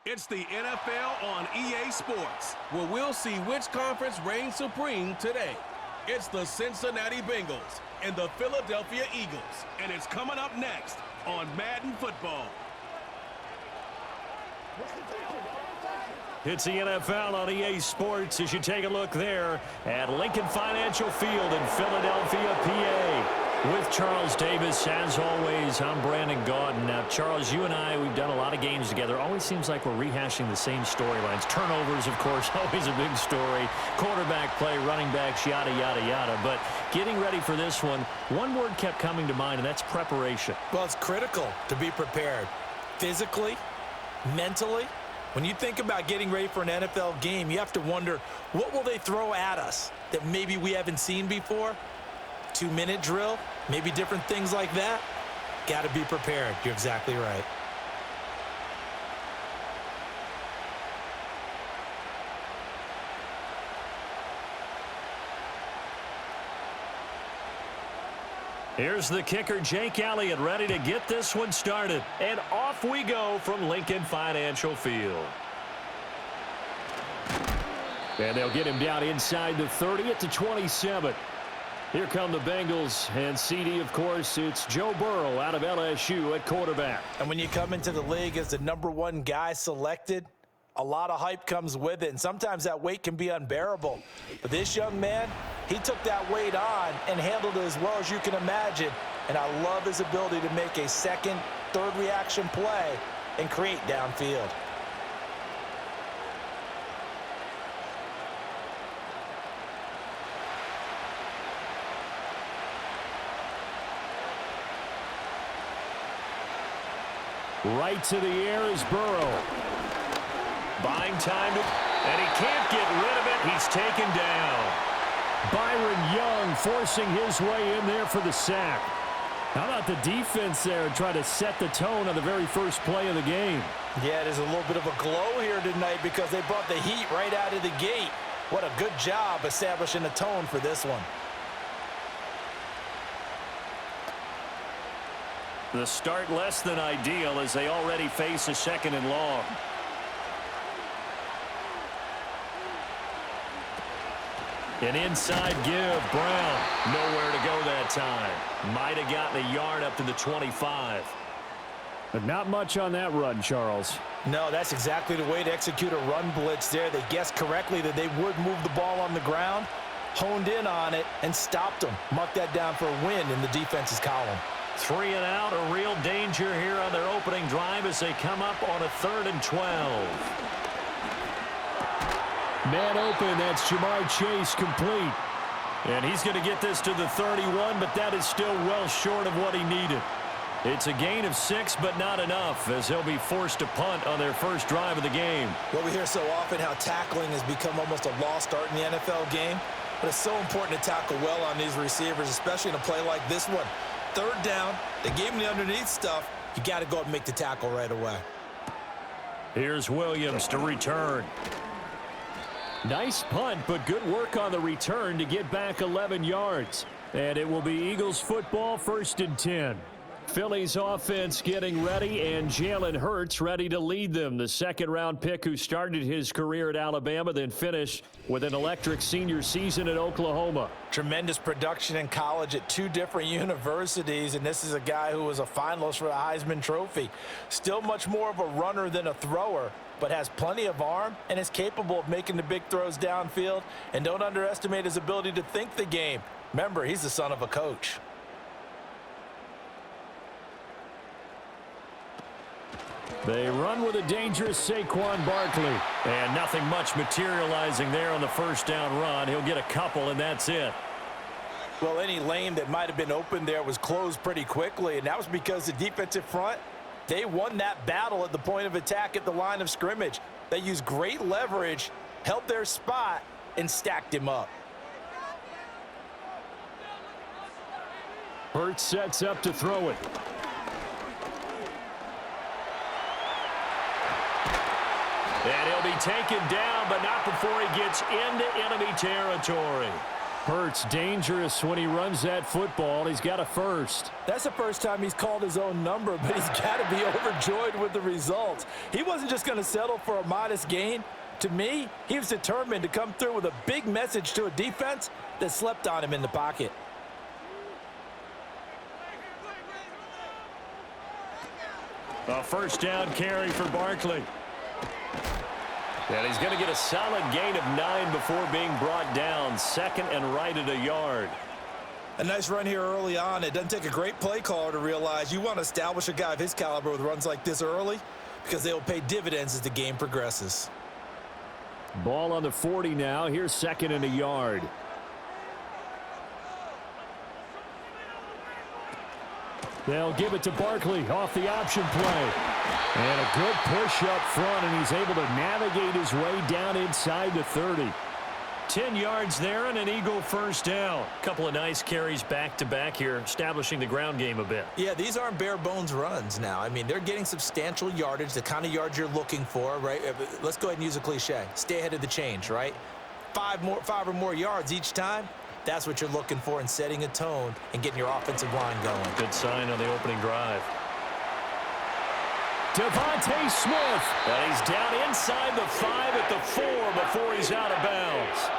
It's the NFL on EA Sports, where we'll see which conference reigns supreme today. It's the Cincinnati Bengals and the Philadelphia Eagles, and it's coming up next on Madden Football. It's the NFL on EA Sports as you take a look there at Lincoln Financial Field in Philadelphia, PA. With Charles Davis, as always, I'm Brandon Gaudin. Now, Charles, you and I, we've done a lot of games together. Always seems like we're rehashing the same storylines. Turnovers, of course, always a big story. Quarterback play, running backs, yada, yada, yada. But getting ready for this one word kept coming to mind, and that's preparation. Well, it's critical to be prepared. Physically, mentally. When you think about getting ready for an NFL game, you have to wonder, what will they throw at us that maybe we haven't seen before? 2-minute drill, maybe different things like that. Got to be prepared. You're exactly right. Here's the kicker, Jake Elliott, ready to get this one started. And off we go from Lincoln Financial Field. And they'll get him down inside the 30 at the 27. Here come the Bengals, and CD, of course, it's Joe Burrow out of LSU at quarterback. And when you come into the league as the #1 guy selected, a lot of hype comes with it, and sometimes that weight can be unbearable. But this young man, he took that weight on and handled it as well as you can imagine, and I love his ability to make a second, third reaction play and create downfield. Right to the air is Burrow. Buying time, and he can't get rid of it. He's taken down. Byron Young forcing his way in there for the sack. How about the defense there try to set the tone on the very first play of the game? Yeah, there's a little bit of a glow here tonight because they brought the heat right out of the gate. What a good job establishing a tone for this one. The start less than ideal as they already face a 2nd and long. An inside give, Brown. Nowhere to go that time. Might have gotten a yard up to the 25. But not much on that run, Charles. No, that's exactly the way to execute a run blitz there. They guessed correctly that they would move the ball on the ground, honed in on it, and stopped them. Mark that down for a win in the defense's column. 3 and out, a real danger here on their opening drive as they come up on a 3rd and 12. Man open, that's Jamar Chase complete. And he's going to get this to the 31, but that is still well short of what he needed. It's a gain of 6, but not enough, as they'll be forced to punt on their first drive of the game. Well, we hear so often how tackling has become almost a lost art in the NFL game, but it's so important to tackle well on these receivers, especially in a play like this one. 3rd down, they gave him the underneath stuff. You got to go and make the tackle right away. Here's Williams to return. Nice punt, but good work on the return to get back 11 yards. And it will be Eagles football, 1st and 10. Philly's offense getting ready, and Jalen Hurts ready to lead them. The 2nd-round pick who started his career at Alabama, then finished with an electric senior season at Oklahoma. Tremendous production in college at 2 different universities, and this is a guy who was a finalist for the Heisman Trophy. Still much more of a runner than a thrower, but has plenty of arm and is capable of making the big throws downfield. And don't underestimate his ability to think the game. Remember, he's the son of a coach. They run with a dangerous Saquon Barkley. And nothing much materializing there on the 1st down run. He'll get a couple, and that's it. Well, any lane that might have been open there was closed pretty quickly, and that was because the defensive front, they won that battle at the point of attack at the line of scrimmage. They used great leverage, held their spot, and stacked him up. Hurts sets up to throw it. And he'll be taken down, but not before he gets into enemy territory. Hurts dangerous when he runs that football. He's got a first. That's the first time he's called his own number, but he's got to be overjoyed with the results. He wasn't just going to settle for a modest gain. To me, he was determined to come through with a big message to a defense that slept on him in the pocket. A first down carry for Barkley. And he's going to get a solid gain of 9 before being brought down. Second and right at a yard. A nice run here early on. It doesn't take a great play caller to realize you want to establish a guy of his caliber with runs like this early because they will pay dividends as the game progresses. Ball on the 40 now. Here's second and a yard. They'll give it to Barkley off the option play. And a good push up front, and he's able to navigate his way down inside the 30. 10 yards there and an Eagle first down. Couple of nice carries back-to-back here, establishing the ground game a bit. Yeah, these aren't bare-bones runs now. I mean, they're getting substantial yardage, the kind of yards you're looking for, right? Let's go ahead and use a cliche. Stay ahead of the change, right? 5 or more yards each time. That's what you're looking for in setting a tone and getting your offensive line going. Good sign on the opening drive. Devontae Smith. And he's down inside the 5 at the 4 before he's out of bounds.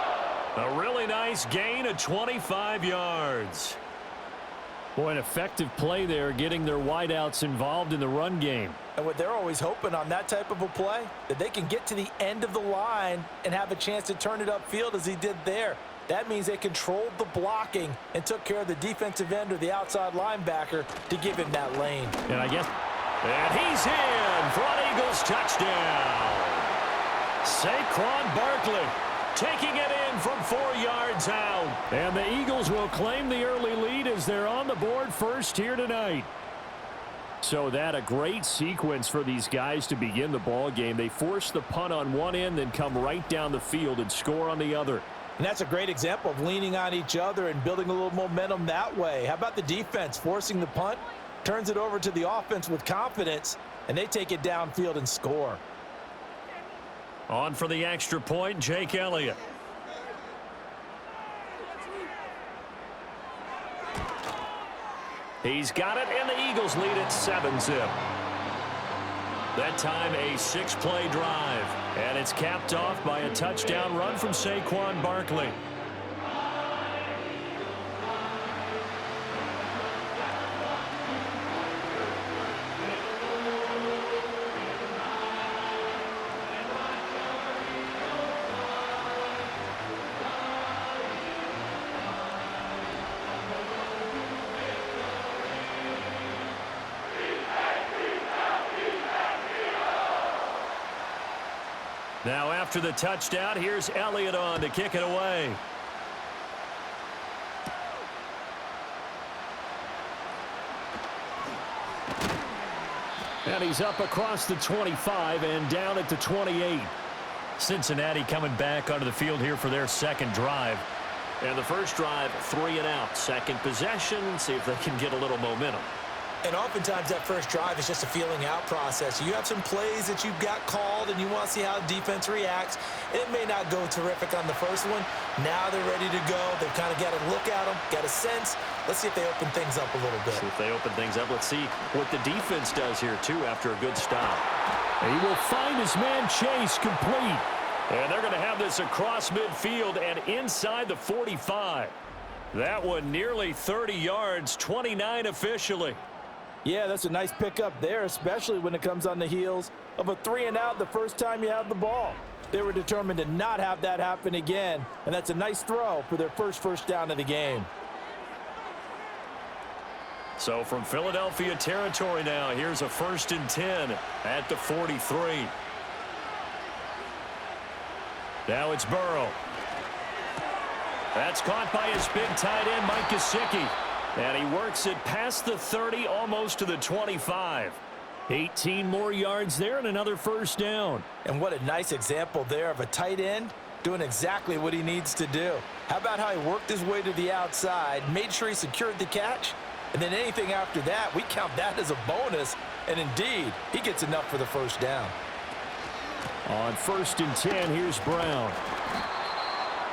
A really nice gain of 25 yards. Boy, an effective play there, getting their wideouts involved in the run game. And what they're always hoping on that type of a play, that they can get to the end of the line and have a chance to turn it upfield as he did there. That means they controlled the blocking and took care of the defensive end or the outside linebacker to give him that lane. And he's in for an Eagles touchdown. Saquon Barkley taking it in from 4 yards out. And the Eagles will claim the early lead as they're on the board first here tonight. So that a great sequence for these guys to begin the ball game. They force the punt on one end, then come right down the field and score on the other. And that's a great example of leaning on each other and building a little momentum that way. How about the defense forcing the punt? Turns it over to the offense with confidence, and they take it downfield and score. On for the extra point, Jake Elliott. He's got it, and the Eagles lead at 7-zip. That time a 6-play drive, and it's capped off by a touchdown run from Saquon Barkley. Now after the touchdown, here's Elliott on to kick it away. And he's up across the 25 and down at the 28. Cincinnati coming back onto the field here for their second drive. And the first drive, 3 and out. Second possession, see if they can get a little momentum. And oftentimes that first drive is just a feeling out process. You have some plays that you've got called and you want to see how defense reacts. It may not go terrific on the first one. Now they're ready to go. They've kind of got to look at them, got a sense. Let's see if they open things up a little bit. See if they open things up. Let's see what the defense does here, too, after a good stop. He will find his man Chase complete. And they're going to have this across midfield and inside the 45. That one nearly 30 yards, 29 officially. Yeah, that's a nice pickup there, especially when it comes on the heels of a 3 and out the first time you have the ball. They were determined to not have that happen again, and that's a nice throw for their first down of the game. So from Philadelphia territory now, here's a 1st and 10 at the 43. Now it's Burrow. That's caught by his big tight end, Mike Gesicki. And he works it past the 30, almost to the 25. 18 more yards there and another first down. And what a nice example there of a tight end doing exactly what he needs to do. How about how he worked his way to the outside, made sure he secured the catch, and then anything after that, we count that as a bonus. And indeed, he gets enough for the first down. On 1st and 10, here's Brown.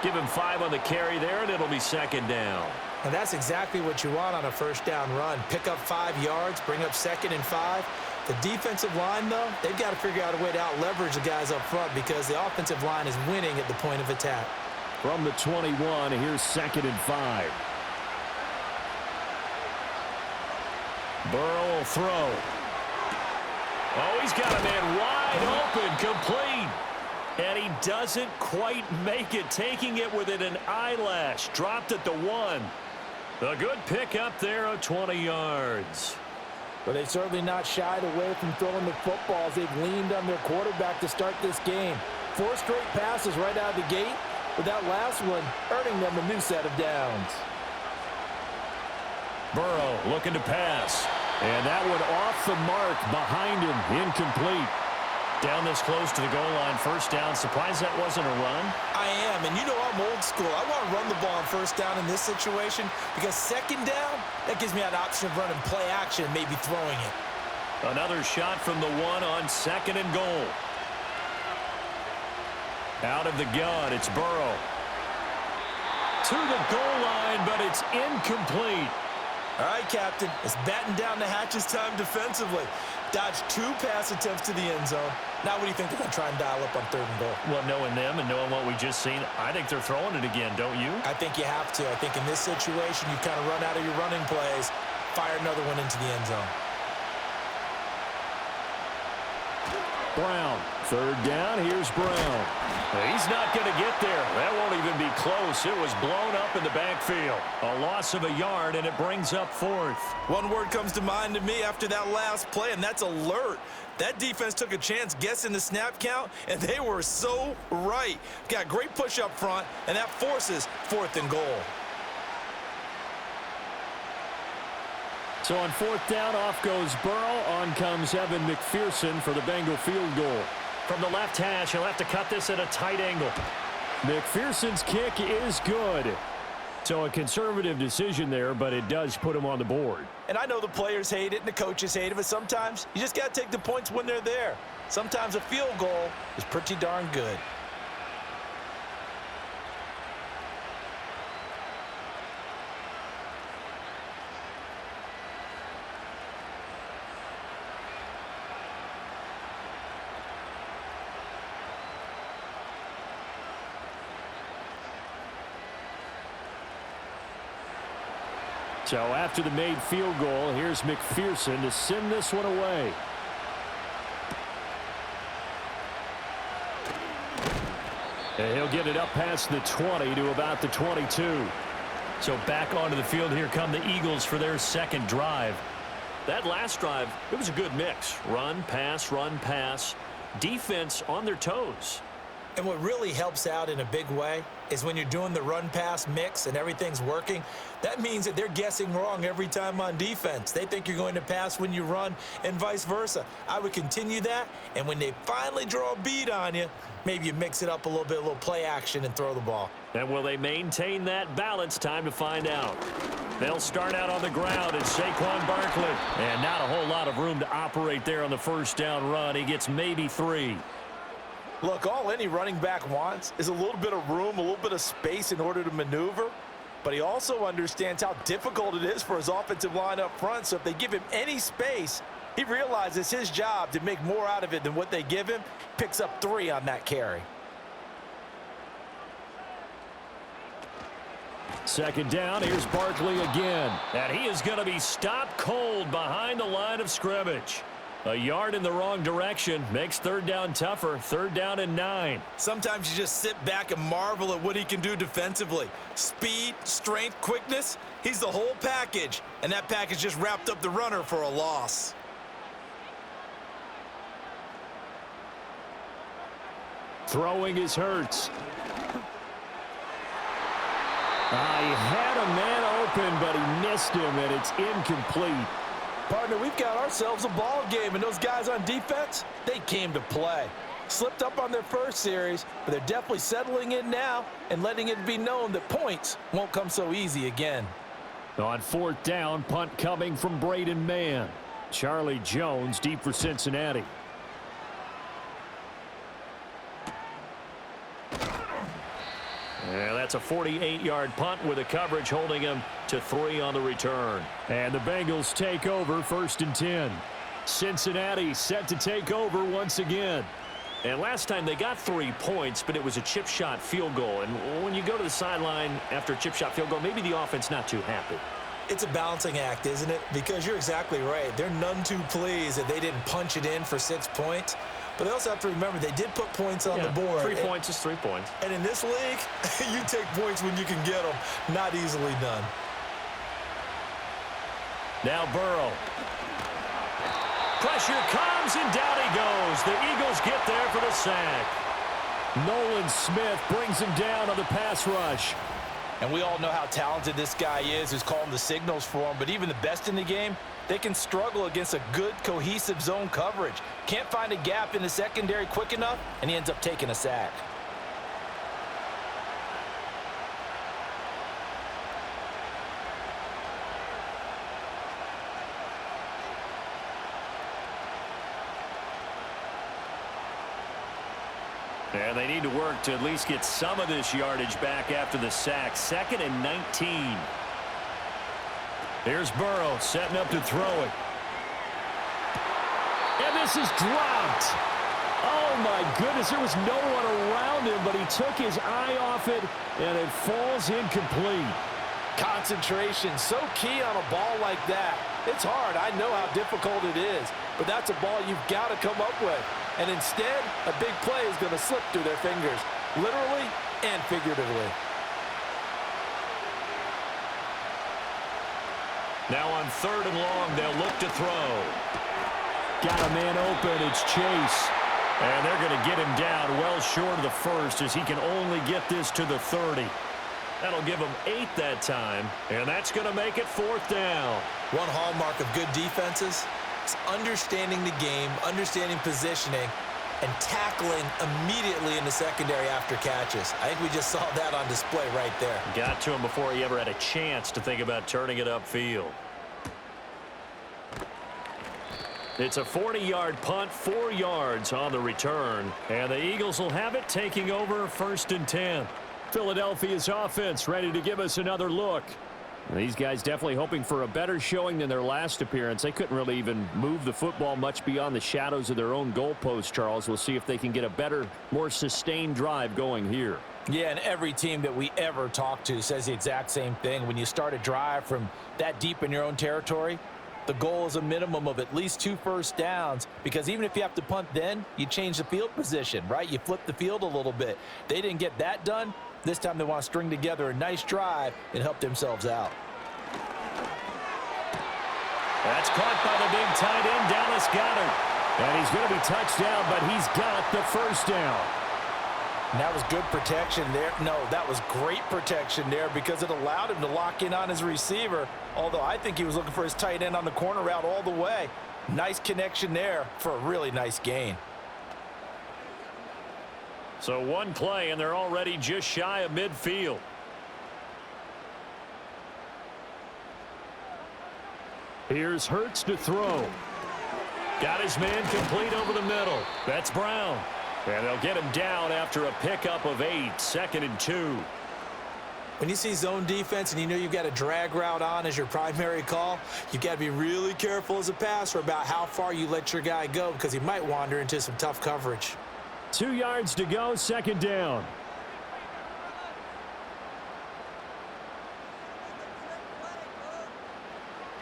Give him 5 on the carry there, and it'll be second down. And that's exactly what you want on a first down run. Pick up 5 yards, bring up 2nd and 5. The defensive line, though, they've got to figure out a way to out-leverage the guys up front because the offensive line is winning at the point of attack. From the 21, here's 2nd and 5. Burrow will throw. Oh, he's got a man wide open, complete. And he doesn't quite make it, taking it within an eyelash. Dropped at the 1. A good pick up there of 20 yards. But they've certainly not shied away from throwing the footballs. They've leaned on their quarterback to start this game. 4 straight passes right out of the gate, with that last one earning them a new set of downs. Burrow looking to pass. And that one off the mark behind him, incomplete. Down this close to the goal line, first down. Surprised that wasn't a run? I am, and you know I'm old school. I want to run the ball on first down in this situation because second down, that gives me an option of running play action, maybe throwing it. Another shot from the 1 on 2nd and goal. Out of the gun, it's Burrow. To the goal line, but it's incomplete. All right, Captain, it's batten down the hatches time defensively. Dodged 2 pass attempts to the end zone. Now what do you think they're going to try and dial up on 3rd and goal? Well, knowing them and knowing what we just seen, I think they're throwing it again, don't you? I think you have to. I think in this situation, you kind of run out of your running plays, fire another one into the end zone. Brown, 3rd down, here's Brown. He's not going to get there. That won't even be close. It was blown up in the backfield. A loss of a yard, and it brings up 4th. One word comes to mind to me after that last play, and that's alert. That defense took a chance guessing the snap count, and they were so right. Got great push up front, and that forces 4th and goal. So on 4th down, off goes Burrow. On comes Evan McPherson for the Bengal field goal. From the left hash, he'll have to cut this at a tight angle. McPherson's kick is good. So a conservative decision there, but it does put him on the board. And I know the players hate it and the coaches hate it, but sometimes you just got to take the points when they're there. Sometimes a field goal is pretty darn good. So after the made field goal, here's McPherson to send this one away. And he'll get it up past the 20 to about the 22. So back onto the field, here come the Eagles for their 2nd drive. That last drive, it was a good mix. Run, pass, defense on their toes. And what really helps out in a big way is when you're doing the run-pass mix and everything's working, that means that they're guessing wrong every time on defense. They think you're going to pass when you run and vice versa. I would continue that, and when they finally draw a beat on you, maybe you mix it up a little bit, a little play action, and throw the ball. And will they maintain that balance? Time to find out. They'll start out on the ground, and Saquon Barkley. And not a whole lot of room to operate there on the first down run. He gets maybe 3. Look, all any running back wants is a little bit of room, a little bit of space in order to maneuver. But he also understands how difficult it is for his offensive line up front. So if they give him any space, he realizes his job to make more out of it than what they give him. Picks up 3 on that carry. 2nd down, here's Barkley again. And he is going to be stopped cold behind the line of scrimmage. A yard in the wrong direction makes 3rd down tougher. 3rd down and 9. Sometimes you just sit back and marvel at what he can do defensively. Speed, strength, quickness, he's the whole package. And that package just wrapped up the runner for a loss. Throwing is Hurts. He had a man open, but he missed him, and it's incomplete. Partner, we've got ourselves a ball game, and those guys on defense, they came to play. Slipped up on their first series, but they're definitely settling in now and letting it be known that points won't come so easy again. On 4th down, punt coming from Braden Mann. Charlie Jones deep for Cincinnati. And that's a 48-yard punt with a coverage holding him to 3 on the return. And the Bengals take over 1st and 10. Cincinnati set to take over once again. And last time they got 3 points, but it was a chip shot field goal. And when you go to the sideline after a chip shot field goal, maybe the offense not too happy. It's a balancing act, isn't it? Because you're exactly right. They're none too pleased that they didn't punch it in for 6 points. But they also have to remember they did put points on the board. 3 points is 3 points. And in this league, you take points when you can get them. Not easily done. Now Burrow. Pressure comes, and down he goes. The Eagles get there for the sack. Nolan Smith brings him down on the pass rush. And we all know how talented this guy is who's calling the signals for him. But even the best in the game, they can struggle against a good, cohesive zone coverage. Can't find a gap in the secondary quick enough, and he ends up taking a sack. And they need to work to at least get some of this yardage back after the sack. 2nd and 19. Here's Burrow setting up to throw it. And this is dropped. Oh, my goodness. There was no one around him, but he took his eye off it, and it falls incomplete. Concentration, so key on a ball like that. It's hard. I know how difficult it is, but that's a ball you've got to come up with. And instead, a big play is going to slip through their fingers, literally and figuratively. Now on 3rd and long, they'll look to throw. Got a man open. It's Chase. And they're going to get him down well short of the first as he can only get this to the 30. That'll give him 8 that time, and that's going to make it 4th down. One hallmark of good defenses is understanding the game, understanding positioning, and tackling immediately in the secondary after catches. I think we just saw that on display right there. Got to him before he ever had a chance to think about turning it upfield. It's a 40-yard punt, 4 yards on the return, and the Eagles will have it taking over 1st and 10. Philadelphia's offense ready to give us another look. These guys definitely hoping for a better showing than their last appearance. They couldn't really even move the football much beyond the shadows of their own goalpost, Charles. We'll see if they can get a better, more sustained drive going here. Yeah, and every team that we ever talk to says the exact same thing. When you start a drive from that deep in your own territory, the goal is a minimum of at least 2 first downs, because even if you have to punt then, you change the field position, right? You flip the field a little bit. They didn't get that done. This time they want to string together a nice drive and help themselves out. That's caught by the big tight end, Dallas Goedert. And he's going to be touched down, but he's got the first down. And that was good protection there. No, that was great protection there because it allowed him to lock in on his receiver, although I think he was looking for his tight end on the corner route all the way. Nice connection there for a really nice gain. So one play, and they're already just shy of midfield. Here's Hurts to throw. Got his man complete over the middle. That's Brown. And they'll get him down after a pickup of 8, 2nd and 2. When you see zone defense and you know you've got a drag route on as your primary call, you've got to be really careful as a passer about how far you let your guy go because he might wander into some tough coverage. 2 yards to go, 2nd down.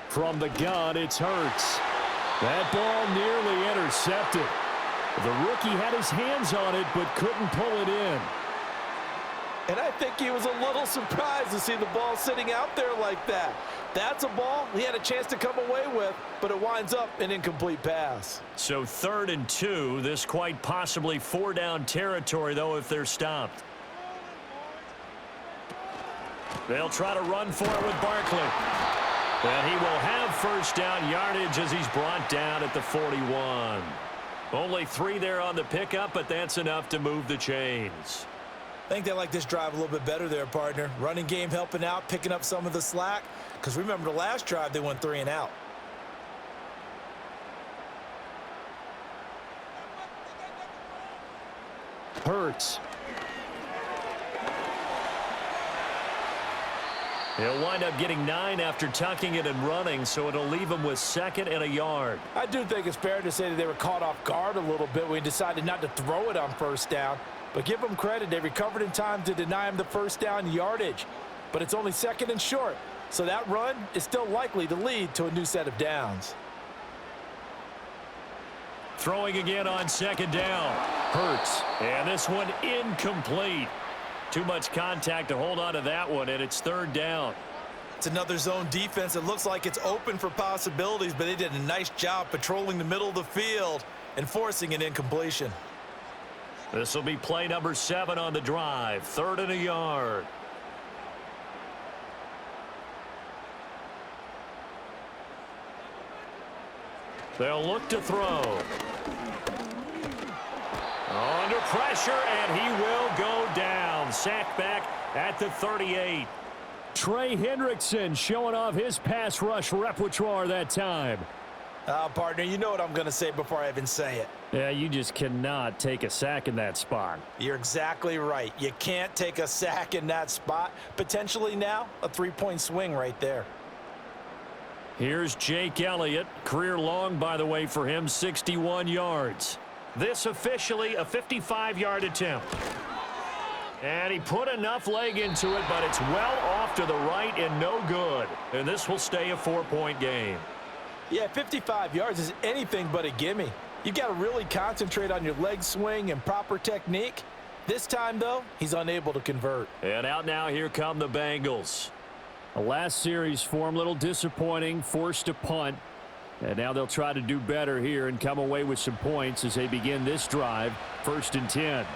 From the gun, it's Hurts. That ball nearly intercepted. The rookie had his hands on it but couldn't pull it in. And I think he was a little surprised to see the ball sitting out there like that. That's a ball he had a chance to come away with, but it winds up an incomplete pass. So 3rd and 2, this quite possibly 4-down territory, though, if they're stopped. They'll try to run for it with Barkley. And he will have first down yardage as he's brought down at the 41. Only 3 there on the pickup, but that's enough to move the chains. I think they like this drive a little bit better there, partner. Running game helping out, picking up some of the slack. Because remember the last drive, they went 3 and out. Hurts. He'll wind up getting 9 after tucking it and running, so it'll leave him with 2nd and a yard. I do think it's fair to say that they were caught off guard a little bit when he decided not to throw it on first down. But give them credit, they recovered in time to deny him the first down yardage. But it's only 2nd and short, so that run is still likely to lead to a new set of downs. Throwing again on 2nd down. Hurts, and this one incomplete. Too much contact to hold on to that one, and it's 3rd down. It's another zone defense. It looks like it's open for possibilities, but they did a nice job patrolling the middle of the field and forcing an incompletion. This will be play number 7 on the drive. 3rd and a yard. They'll look to throw. Under pressure, and he will go down. Sacked back at the 38. Trey Hendrickson showing off his pass rush repertoire that time. Partner, you know what I'm going to say before I even say it. Yeah, you just cannot take a sack in that spot. You're exactly right. You can't take a sack in that spot. Potentially now, a 3-point swing right there. Here's Jake Elliott. Career long, by the way, for him, 61 yards. This officially a 55-yard attempt. And he put enough leg into it, but it's well off to the right and no good. And this will stay a 4-point game. Yeah, 55 yards is anything but a gimme. You've got to really concentrate on your leg swing and proper technique. This time, though, he's unable to convert. And out now, here come the Bengals. The last series for him, a little disappointing, forced to punt. And now they'll try to do better here and come away with some points as they begin this drive, 1st and 10.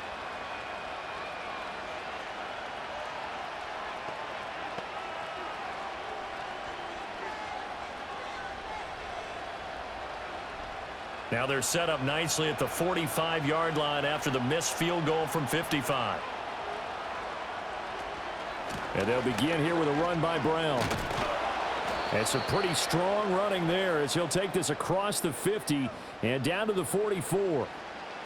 Now they're set up nicely at the 45-yard line after the missed field goal from 55. And they'll begin here with a run by Brown. It's a pretty strong running there as he'll take this across the 50 and down to the 44.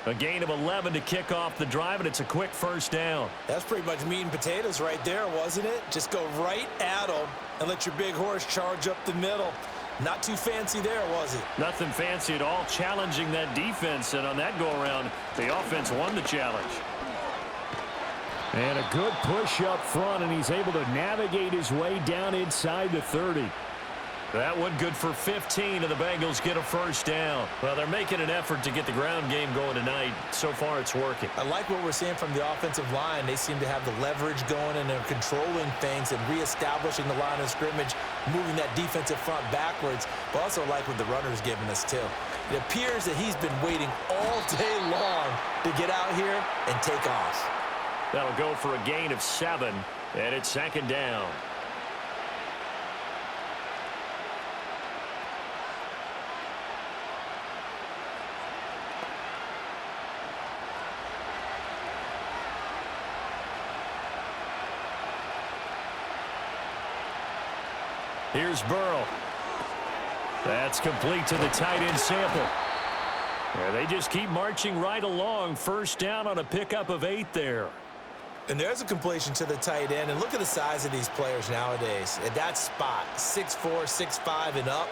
A gain of 11 to kick off the drive, and it's a quick 1st down. That's pretty much meat and potatoes right there, wasn't it? Just go right at him and let your big horse charge up the middle. Not too fancy there, was it? Nothing fancy at all, challenging that defense, and on that go-around, the offense won the challenge. And a good push up front, and he's able to navigate his way down inside the 30. That one good for 15, and the Bengals get a 1st down. Well, they're making an effort to get the ground game going tonight. So far, it's working. I like what we're seeing from the offensive line. They seem to have the leverage going, and they're controlling things and reestablishing the line of scrimmage, moving that defensive front backwards. But also like what the runner's giving us, too. It appears that he's been waiting all day long to get out here and take off. That'll go for a gain of 7, and it's 2nd down. Here's Burrow. That's complete to the tight end Sample. Yeah, they just keep marching right along. 1st down on a pickup of 8 there. And there's a completion to the tight end. And look at the size of these players nowadays. At that spot, 6'4", 6'5", and up.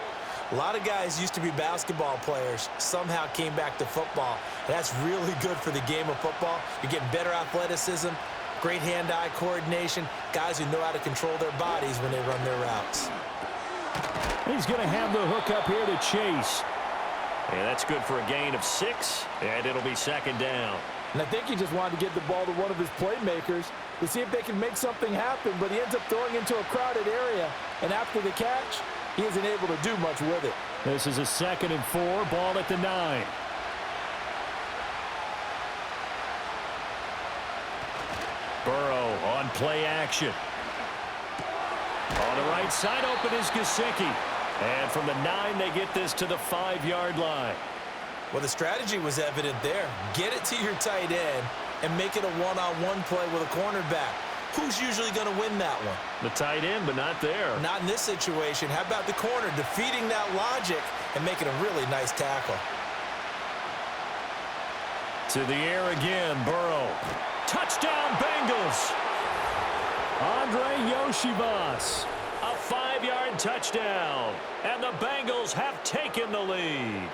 A lot of guys used to be basketball players, somehow came back to football. And that's really good for the game of football. You're getting better athleticism, great hand-eye coordination, guys who know how to control their bodies when they run their routes. He's going to have the hook up here to Chase. Yeah, that's good for a gain of 6, and it'll be 2nd down. And I think he just wanted to get the ball to one of his playmakers to see if they can make something happen, but he ends up throwing into a crowded area. And after the catch, he isn't able to do much with it. This is a 2nd and 4, ball at the 9. Burrow on play action. On the right side, open is Gesicki. And from the 9, they get this to the 5-yard line. Well, the strategy was evident there. Get it to your tight end and make it a one-on-one play with a cornerback. Who's usually going to win that one? The tight end, but not there. Not in this situation. How about the corner defeating that logic and making a really nice tackle? To the air again, Burrow. Touchdown, Bengals! Andre Yoshivas. A 5-yard touchdown. And the Bengals have taken the lead.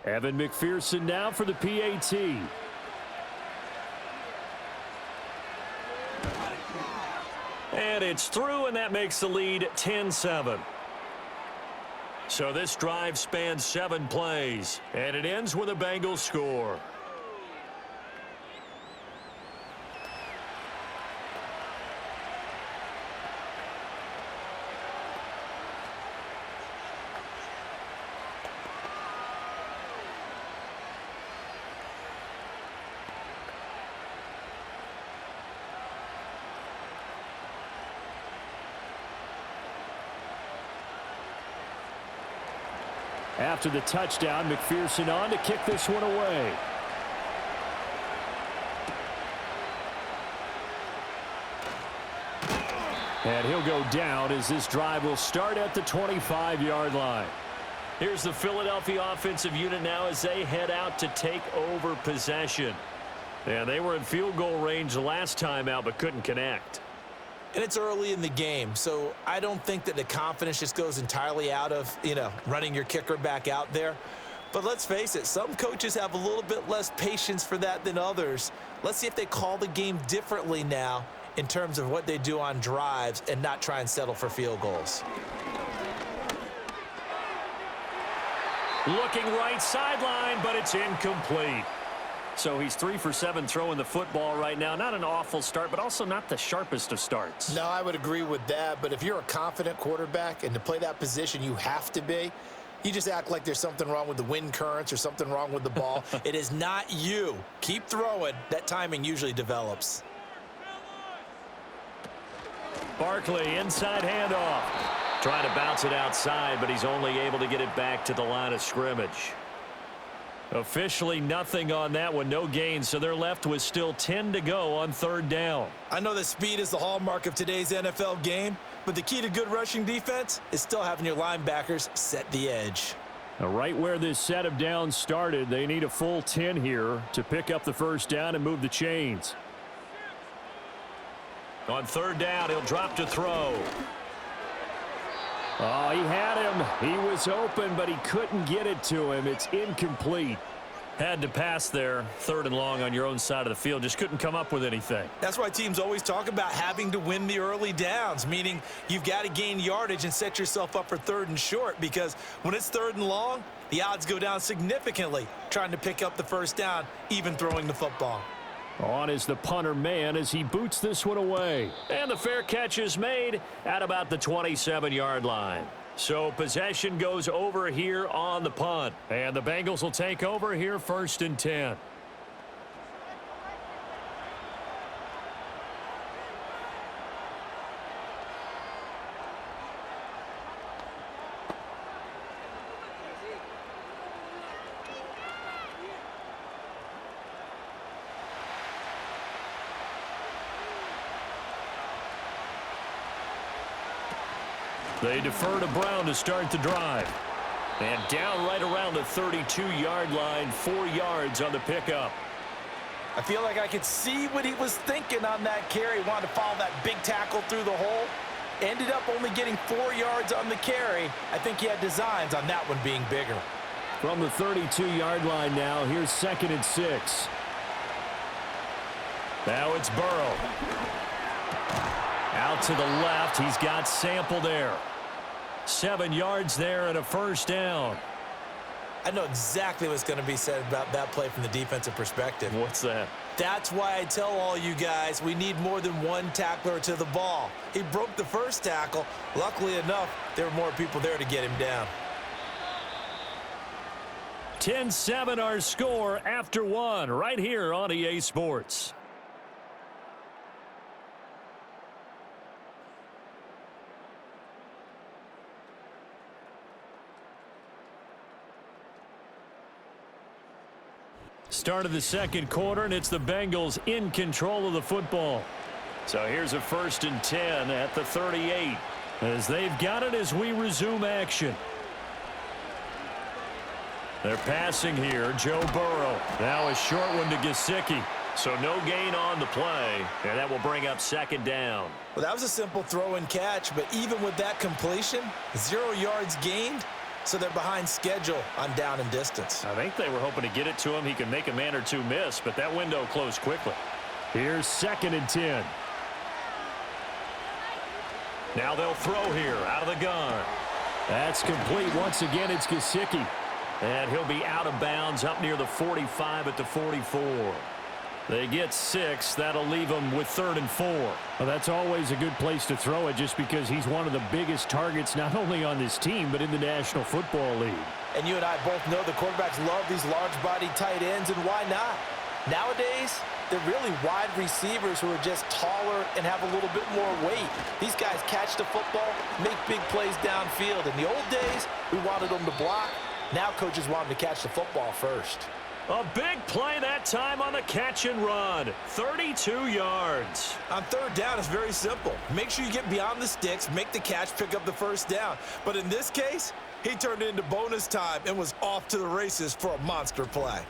Evan McPherson now for the PAT. And it's through, and that makes the lead 10-7. So this drive spans 7 plays, and it ends with a Bengals score. After the touchdown, McPherson on to kick this one away. And he'll go down as this drive will start at the 25-yard line. Here's the Philadelphia offensive unit now as they head out to take over possession. And they were in field goal range last time out but couldn't connect. And it's early in the game, so I don't think that the confidence just goes entirely out of, running your kicker back out there. But let's face it, some coaches have a little bit less patience for that than others. Let's see if they call the game differently now in terms of what they do on drives and not try and settle for field goals. Looking right sideline, but it's incomplete. So he's 3 for 7 throwing the football right now. Not an awful start, but also not the sharpest of starts. No, I would agree with that. But if you're a confident quarterback and to play that position, you have to be. You just act like there's something wrong with the wind currents or something wrong with the ball. It is not you. Keep throwing. That timing usually develops. Barkley, inside handoff. Trying to bounce it outside, but he's only able to get it back to the line of scrimmage. Officially nothing on that one, no gain, so they're left with still 10 to go on 3rd down. I know that speed is the hallmark of today's NFL game, but the key to good rushing defense is still having your linebackers set the edge. Now, right where this set of downs started, they need a full 10 here to pick up the 1st down and move the chains. On 3rd down, he'll drop to throw. Oh, he had him. He was open, but he couldn't get it to him. It's incomplete. Had to pass there. 3rd and long on your own side of the field. Just couldn't come up with anything. That's why teams always talk about having to win the early downs, meaning you've got to gain yardage and set yourself up for 3rd and short, because when it's 3rd and long, the odds go down significantly trying to pick up the 1st down, even throwing the football. On is the punter man as he boots this one away. And the fair catch is made at about the 27-yard line. So possession goes over here on the punt. And the Bengals will take over here 1st and 10. They defer to Brown to start the drive. And down right around the 32-yard line, 4 yards on the pickup. I feel like I could see what he was thinking on that carry. Wanted to follow that big tackle through the hole. Ended up only getting 4 yards on the carry. I think he had designs on that one being bigger. From the 32-yard line now, here's 2nd and 6. Now it's Burrow. Out to the left, he's got Sample there. 7 yards there and a 1st down. I know exactly what's going to be said about that play from the defensive perspective. What's that? That's why I tell all you guys we need more than one tackler to the ball. He broke the 1st tackle. Luckily enough, there were more people there to get him down. 10-7 our score after 1 right here on EA Sports. Start of the second quarter, and it's the Bengals in control of the football. So here's a 1st and 10 at the 38 as they've got it as we resume action. They're passing here. Joe Burrow. Now a short one to Gesicki. So no gain on the play, and that will bring up 2nd down. Well, that was a simple throw and catch, but even with that completion, 0 yards gained, so they're behind schedule on down and distance. I think they were hoping to get it to him. He can make a man or two miss, but that window closed quickly. Here's 2nd and 10. Now they'll throw here out of the gun. That's complete. Once again, it's Gesicki. And he'll be out of bounds up near the 45 at the 44. They get 6. That'll leave them with 3rd and 4. Well, that's always a good place to throw it just because he's one of the biggest targets not only on this team but in the National Football League. And you and I both know the quarterbacks love these large-body tight ends, and why not? Nowadays, they're really wide receivers who are just taller and have a little bit more weight. These guys catch the football, make big plays downfield. In the old days, we wanted them to block. Now coaches want them to catch the football first. A big play that time on the catch and run. 32 yards. On 3rd down, it's very simple. Make sure you get beyond the sticks, make the catch, pick up the 1st down. But in this case, he turned it into bonus time and was off to the races for a monster play.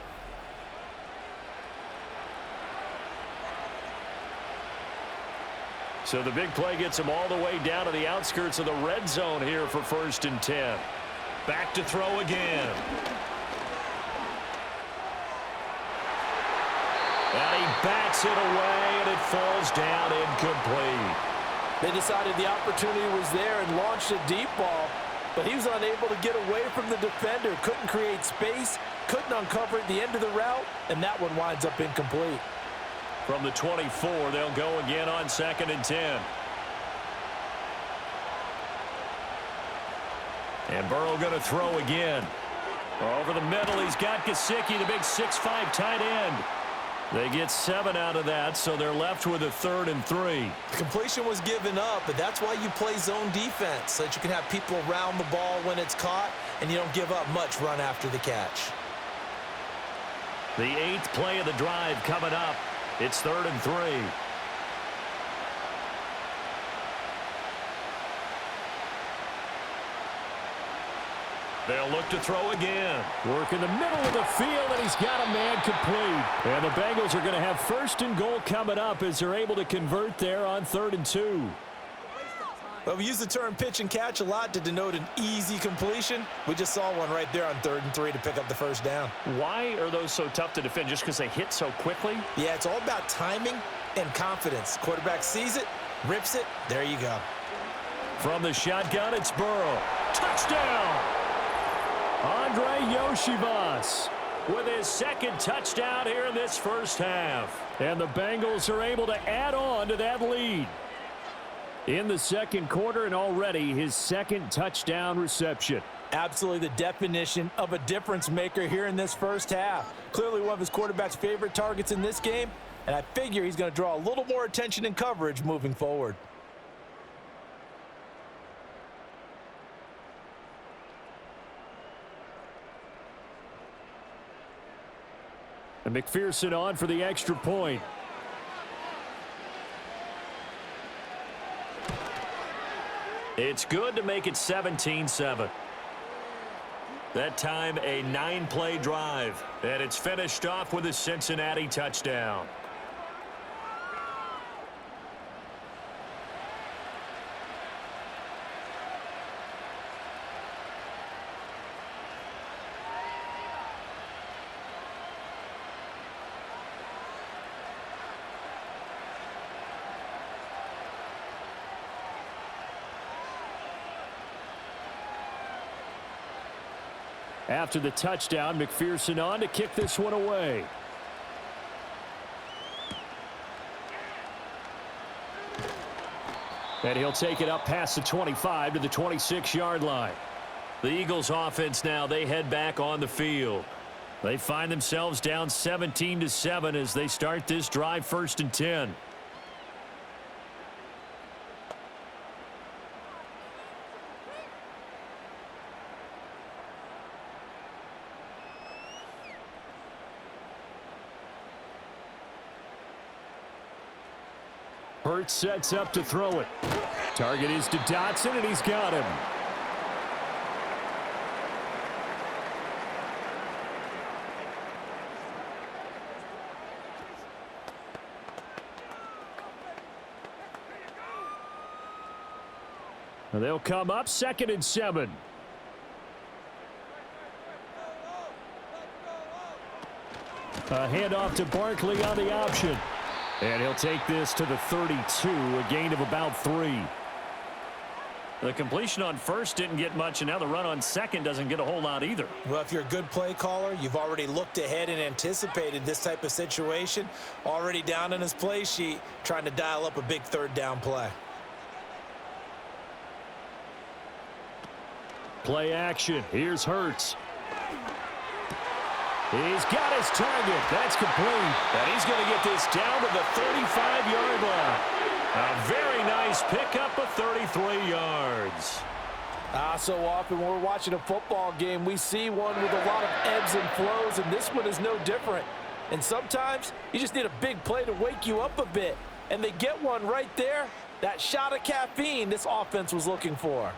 So the big play gets him all the way down to the outskirts of the red zone here for 1st and 10. Back to throw again. And he bats it away, and it falls down incomplete. They decided the opportunity was there and launched a deep ball, but he was unable to get away from the defender. Couldn't create space, couldn't uncover at the end of the route, and that one winds up incomplete. From the 24, they'll go again on 2nd and 10. And Burrow going to throw again. Over the middle, he's got Gesicki, the big 6'5" tight end. They get 7 out of that, so they're left with a 3rd and 3. The completion was given up, but that's why you play zone defense, so that you can have people around the ball when it's caught, and you don't give up much run after the catch. The 8th play of the drive coming up. It's 3rd and 3. They'll look to throw again. Work in the middle of the field, and he's got a man complete. And the Bengals are going to have 1st and goal coming up as they're able to convert there on 3rd and 2. Well, we use the term pitch and catch a lot to denote an easy completion. We just saw one right there on 3rd and 3 to pick up the 1st down. Why are those so tough to defend? Just because they hit so quickly? Yeah, it's all about timing and confidence. Quarterback sees it, rips it, there you go. From the shotgun, it's Burrow. Touchdown! Andre Yoshivas with his 2nd touchdown here in this 1st half. And the Bengals are able to add on to that lead. In the 2nd quarter, and already his 2nd touchdown reception. Absolutely the definition of a difference maker here in this 1st half. Clearly one of his quarterback's favorite targets in this game, and I figure he's going to draw a little more attention and coverage moving forward. And McPherson on for the extra point. It's good to make it 17-7. That time a 9-play drive, and it's finished off with a Cincinnati touchdown. After the touchdown, McPherson on to kick this one away. And he'll take it up past the 25 to the 26-yard line. The Eagles offense now, they head back on the field. They find themselves down 17-7 as they start this drive 1st and 10. Hurts sets up to throw it. Target is to Dotson, and he's got him. They'll come up 2nd and 7. A handoff to Barkley on the option. And he'll take this to the 32, a gain of about 3. The completion on first didn't get much, and now the run on second doesn't get a whole lot either. Well, if you're a good play caller, you've already looked ahead and anticipated this type of situation. Already down in his play sheet, trying to dial up a big 3rd down play. Play action. Here's Hurts. He's got his target. That's complete. And he's going to get this down to the 35-yard line. A very nice pickup of 33 yards. So often when we're watching a football game, we see one with a lot of ebbs and flows, and this one is no different. And sometimes you just need a big play to wake you up a bit. And they get one right there. That shot of caffeine this offense was looking for.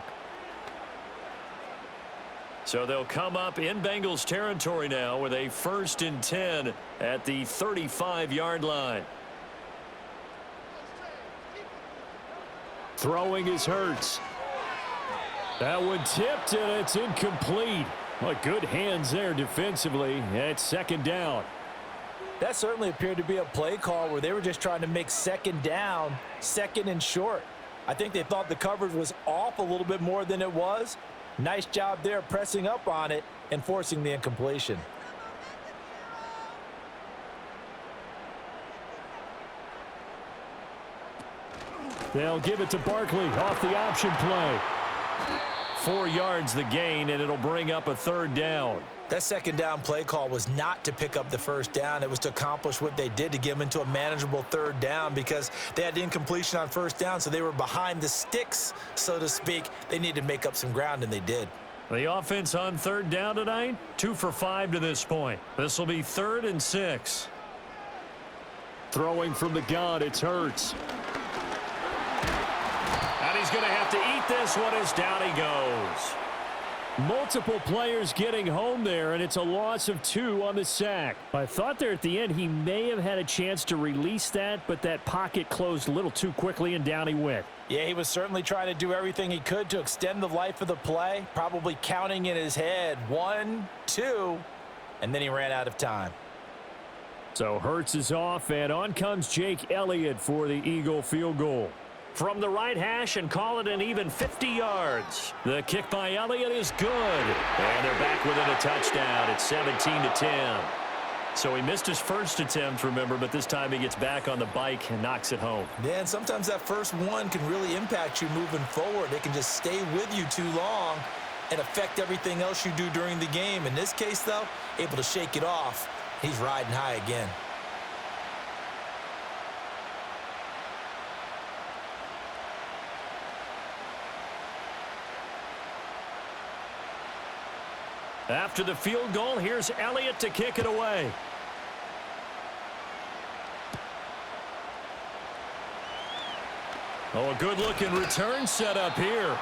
So they'll come up in Bengals territory now with a 1st and 10 at the 35-yard line. Throwing is Hurts. That one tipped, and it's incomplete. What good hands there defensively. It's 2nd down. That certainly appeared to be a play call where they were just trying to make 2nd down, 2nd and short. I think they thought the coverage was off a little bit more than it was. Nice job there pressing up on it and forcing the incompletion. They'll give it to Barkley off the option play. 4 yards the gain, and it'll bring up a 3rd down. That 2nd down play call was not to pick up the 1st down. It was to accomplish what they did, to get them into a manageable 3rd down, because they had incompletion on 1st down, so they were behind the sticks, so to speak. They needed to make up some ground, and they did. The offense on 3rd down tonight, 2 for 5 to this point. This will be 3rd and 6. Throwing from the gun, it's Hurts. And he's going to have to eat this one as down he goes. Multiple players getting home there, and it's a loss of 2 on the sack. I thought there at the end he may have had a chance to release that, but that pocket closed a little too quickly, and down he went. Yeah, he was certainly trying to do everything he could to extend the life of the play, probably counting in his head 1, 2, and then he ran out of time. So Hurts is off, and on comes Jake Elliott for the Eagle field goal. From the right hash, and call it an even 50 yards. The kick by Elliott is good. And they're back within a touchdown. It's 17-10. So he missed his first attempt, remember, but this time he gets back on the bike and knocks it home. Yeah, and sometimes that first one can really impact you moving forward. It can just stay with you too long and affect everything else you do during the game. In this case, though, able to shake it off. He's riding high again. After the field goal, here's Elliott to kick it away. Oh, a good-looking return set up here.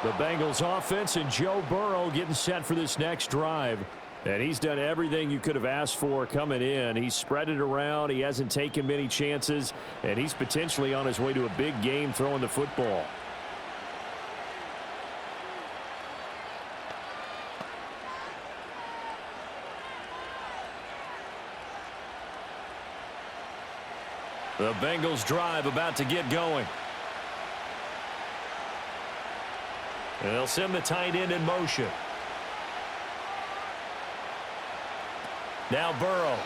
The Bengals offense and Joe Burrow getting set for this next drive. And he's done everything you could have asked for coming in. He's spread it around. He hasn't taken many chances. And he's potentially on his way to a big game throwing the football. The Bengals drive about to get going. And they'll send the tight end in motion. Now Burrow.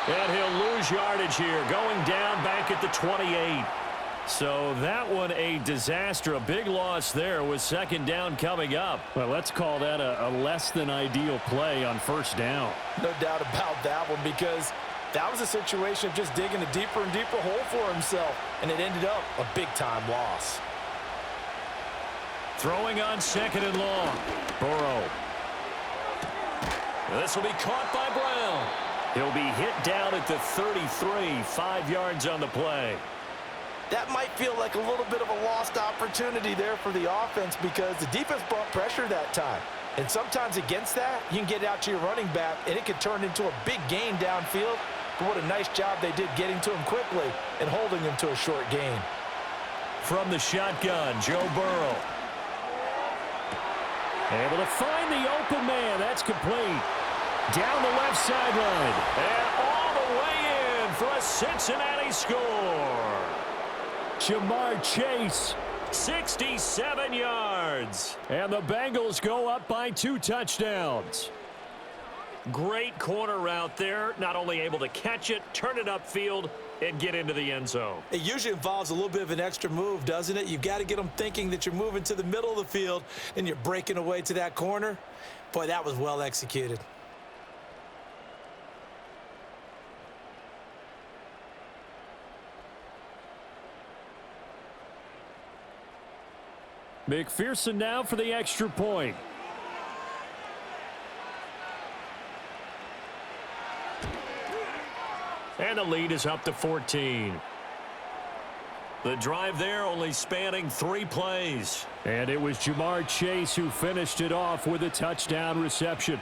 And he'll lose yardage here, going down back at the 28. So that one a disaster, a big loss there with 2nd down coming up. Well, let's call that a less than ideal play on 1st down. No doubt about that one, because that was a situation of just digging a deeper and deeper hole for himself, and it ended up a big-time loss. Throwing on 2nd and long. Burrow. This will be caught by Brown. He'll be hit down at the 33, 5 yards on the play. That might feel like a little bit of a lost opportunity there for the offense because the defense brought pressure that time. And sometimes against that, you can get out to your running back, and it can turn into a big gain downfield. But what a nice job they did getting to him quickly and holding him to a short gain. From the shotgun, Joe Burrow. Able to find the open man. That's complete. Down the left sideline. And all the way in for a Cincinnati score. Jamar Chase, 67 yards. And the Bengals go up by 2 touchdowns. Great corner route there. Not only able to catch it, turn it upfield, and get into the end zone. It usually involves a little bit of an extra move, doesn't it? You've got to get them thinking that you're moving to the middle of the field and you're breaking away to that corner. Boy, that was well executed. McPherson now for the extra point. And the lead is up to 14. The drive there only spanning 3 plays. And it was Jamar Chase who finished it off with a touchdown reception.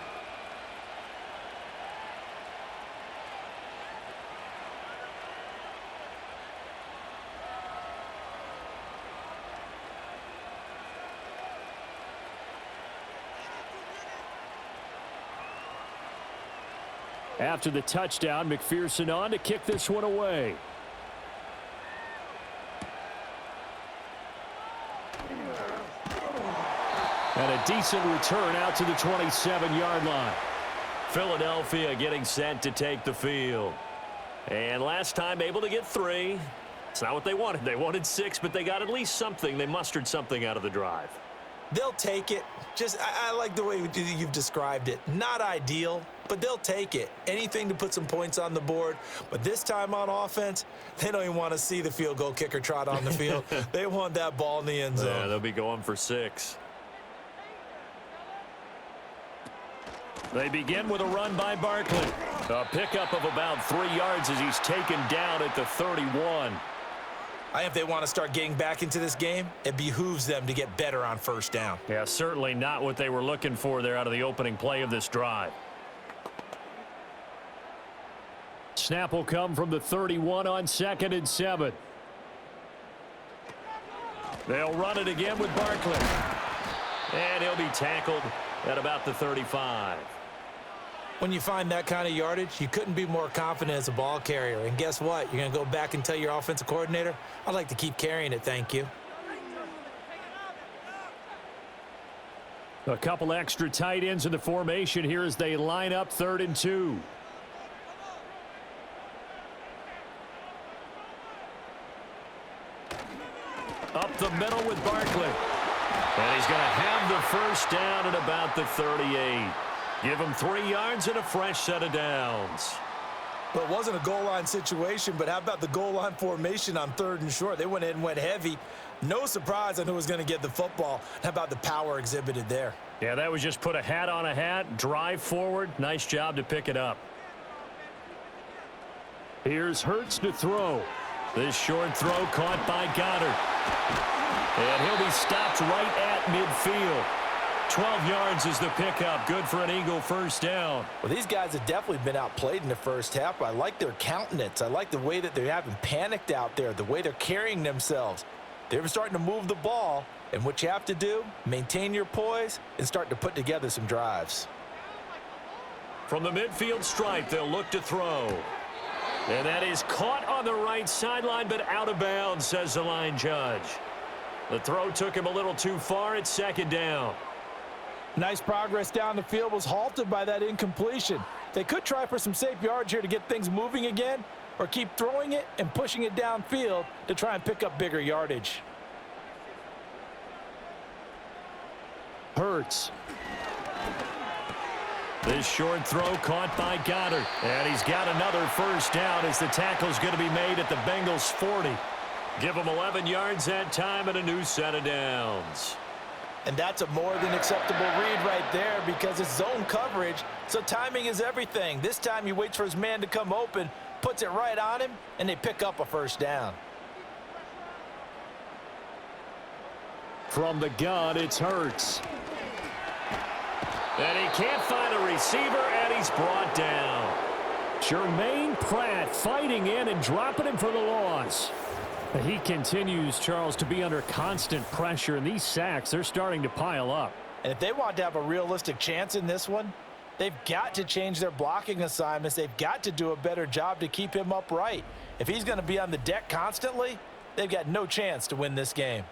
After the touchdown, McPherson on to kick this one away. And a decent return out to the 27-yard line. Philadelphia getting set to take the field. And last time able to get 3. It's not what they wanted. They wanted 6, but they got at least something. They mustered something out of the drive. They'll take it. I like the way you've described it. Not ideal, but they'll take it. Anything to put some points on the board. But this time on offense, they don't even want to see the field goal kicker trot on the field. They want that ball in the end zone. Yeah, they'll be going for 6. They begin with a run by Barkley. A pickup of about 3 yards as he's taken down at the 31. If they want to start getting back into this game, it behooves them to get better on first down. Yeah, certainly not what they were looking for there out of the opening play of this drive. Snap will come from the 31 on 2nd and 7. They'll run it again with Barkley. And he'll be tackled at about the 35. When you find that kind of yardage, you couldn't be more confident as a ball carrier. And guess what? You're going to go back and tell your offensive coordinator, I'd like to keep carrying it, thank you. A couple extra tight ends in the formation here as they line up 3rd and 2. Up the middle with Barkley. And he's going to have the first down at about the 38. Give him 3 yards and a fresh set of downs. Well, it wasn't a goal line situation, but how about the goal line formation on 3rd and short? They went in and went heavy. No surprise on who was going to get the football. How about the power exhibited there? Yeah, that was just put a hat on a hat, drive forward. Nice job to pick it up. Here's Hurts to throw. This short throw caught by Goddard. And he'll be stopped right at midfield. 12 yards is the pickup. Good for an Eagle first down. Well, these guys have definitely been outplayed in the first half. I like their countenance. I like the way that they haven't panicked out there, the way they're carrying themselves. They're starting to move the ball, and what you have to do, maintain your poise and start to put together some drives. From the midfield stripe, they'll look to throw. And that is caught on the right sideline, but out of bounds, says the line judge. The throw took him a little too far. It's 2nd down. Nice progress down the field was halted by that incompletion. They could try for some safe yards here to get things moving again, or keep throwing it and pushing it downfield to try and pick up bigger yardage. Hurts. This short throw caught by Goddard. And he's got another first down as the tackle's going to be made at the Bengals 40. Give them 11 yards that time and a new set of downs. And that's a more than acceptable read right there because it's zone coverage, so timing is everything. This time he waits for his man to come open, puts it right on him, and they pick up a first down. From the gun, it's Hurts. And he can't find a receiver, and he's brought down. Jermaine Pratt fighting in and dropping him for the loss. He continues, Charles, to be under constant pressure, and these sacks, they're starting to pile up. And if they want to have a realistic chance in this one, they've got to change their blocking assignments. They've got to do a better job to keep him upright. If he's going to be on the deck constantly, they've got no chance to win this game.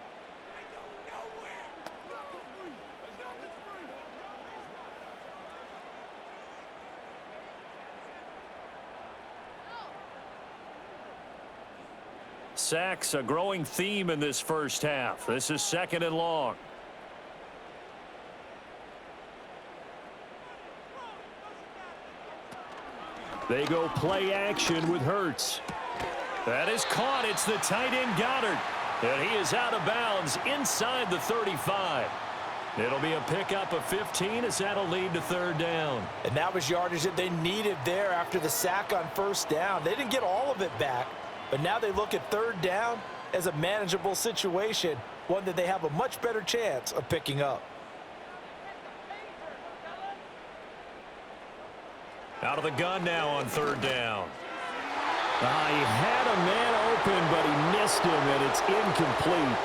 Sacks, a growing theme in this first half. This is 2nd and long. They go play action with Hurts. That is caught. It's the tight end Goddard. And he is out of bounds inside the 35. It'll be a pickup of 15 as that'll lead to 3rd down. And that was yardage that they needed there after the sack on 1st down. They didn't get all of it back. But now they look at 3rd down as a manageable situation, one that they have a much better chance of picking up. Out of the gun now on 3rd down. He had a man open, but he missed him, and it's incomplete.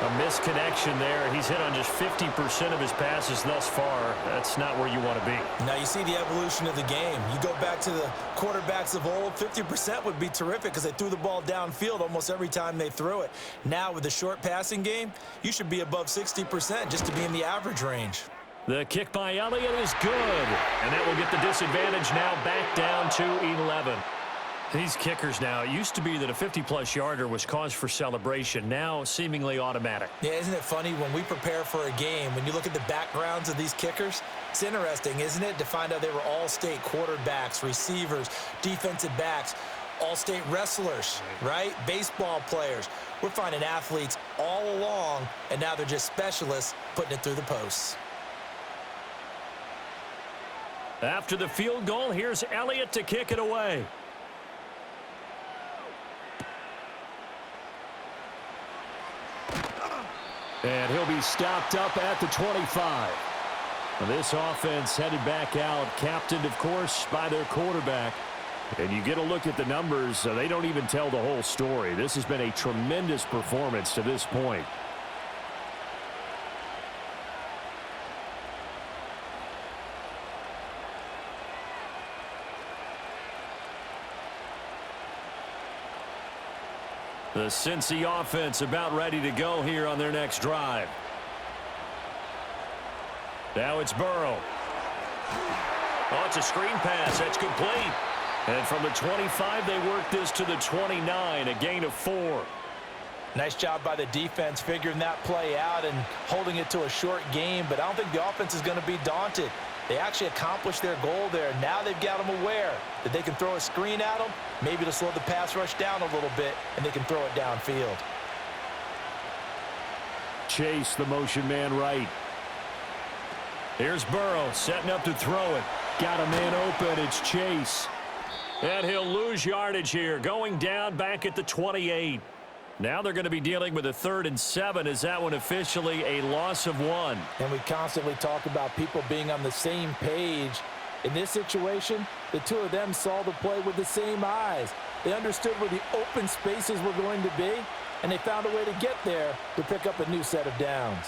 A misconnection there. He's hit on just 50% of his passes thus far. That's not where you want to be. Now you see the evolution of the game. You go back to the quarterbacks of old, 50% would be terrific because they threw the ball downfield almost every time they threw it. Now with the short passing game, you should be above 60% just to be in the average range. The kick by Elliott is good. And that will get the disadvantage now back down to 11. These kickers now, it used to be that a 50-plus yarder was cause for celebration. Now seemingly automatic. Yeah, isn't it funny when we prepare for a game, when you look at the backgrounds of these kickers, it's interesting, isn't it, to find out they were all-state quarterbacks, receivers, defensive backs, all-state wrestlers, right? Baseball players. We're finding athletes all along, and now they're just specialists putting it through the posts. After the field goal, here's Elliott to kick it away. And he'll be stopped up at the 25. This offense headed back out, captained, of course, by their quarterback. And you get a look at the numbers, they don't even tell the whole story. This has been a tremendous performance to this point. The Cincy offense about ready to go here on their next drive. Now it's Burrow. Oh, it's a screen pass. That's complete. And from the 25, they work this to the 29, a gain of 4. Nice job by the defense figuring that play out and holding it to a short game, but I don't think the offense is going to be daunted. They actually accomplished their goal there. Now they've got them aware that they can throw a screen at them, maybe to slow the pass rush down a little bit, and they can throw it downfield. Chase, the motion man right. Here's Burrow setting up to throw it. Got a man open. It's Chase. And he'll lose yardage here, going down back at the 28. Now they're going to be dealing with a 3rd and 7. Is that one officially a loss of 1? And we constantly talk about people being on the same page. In this situation, the two of them saw the play with the same eyes. They understood where the open spaces were going to be, and they found a way to get there to pick up a new set of downs.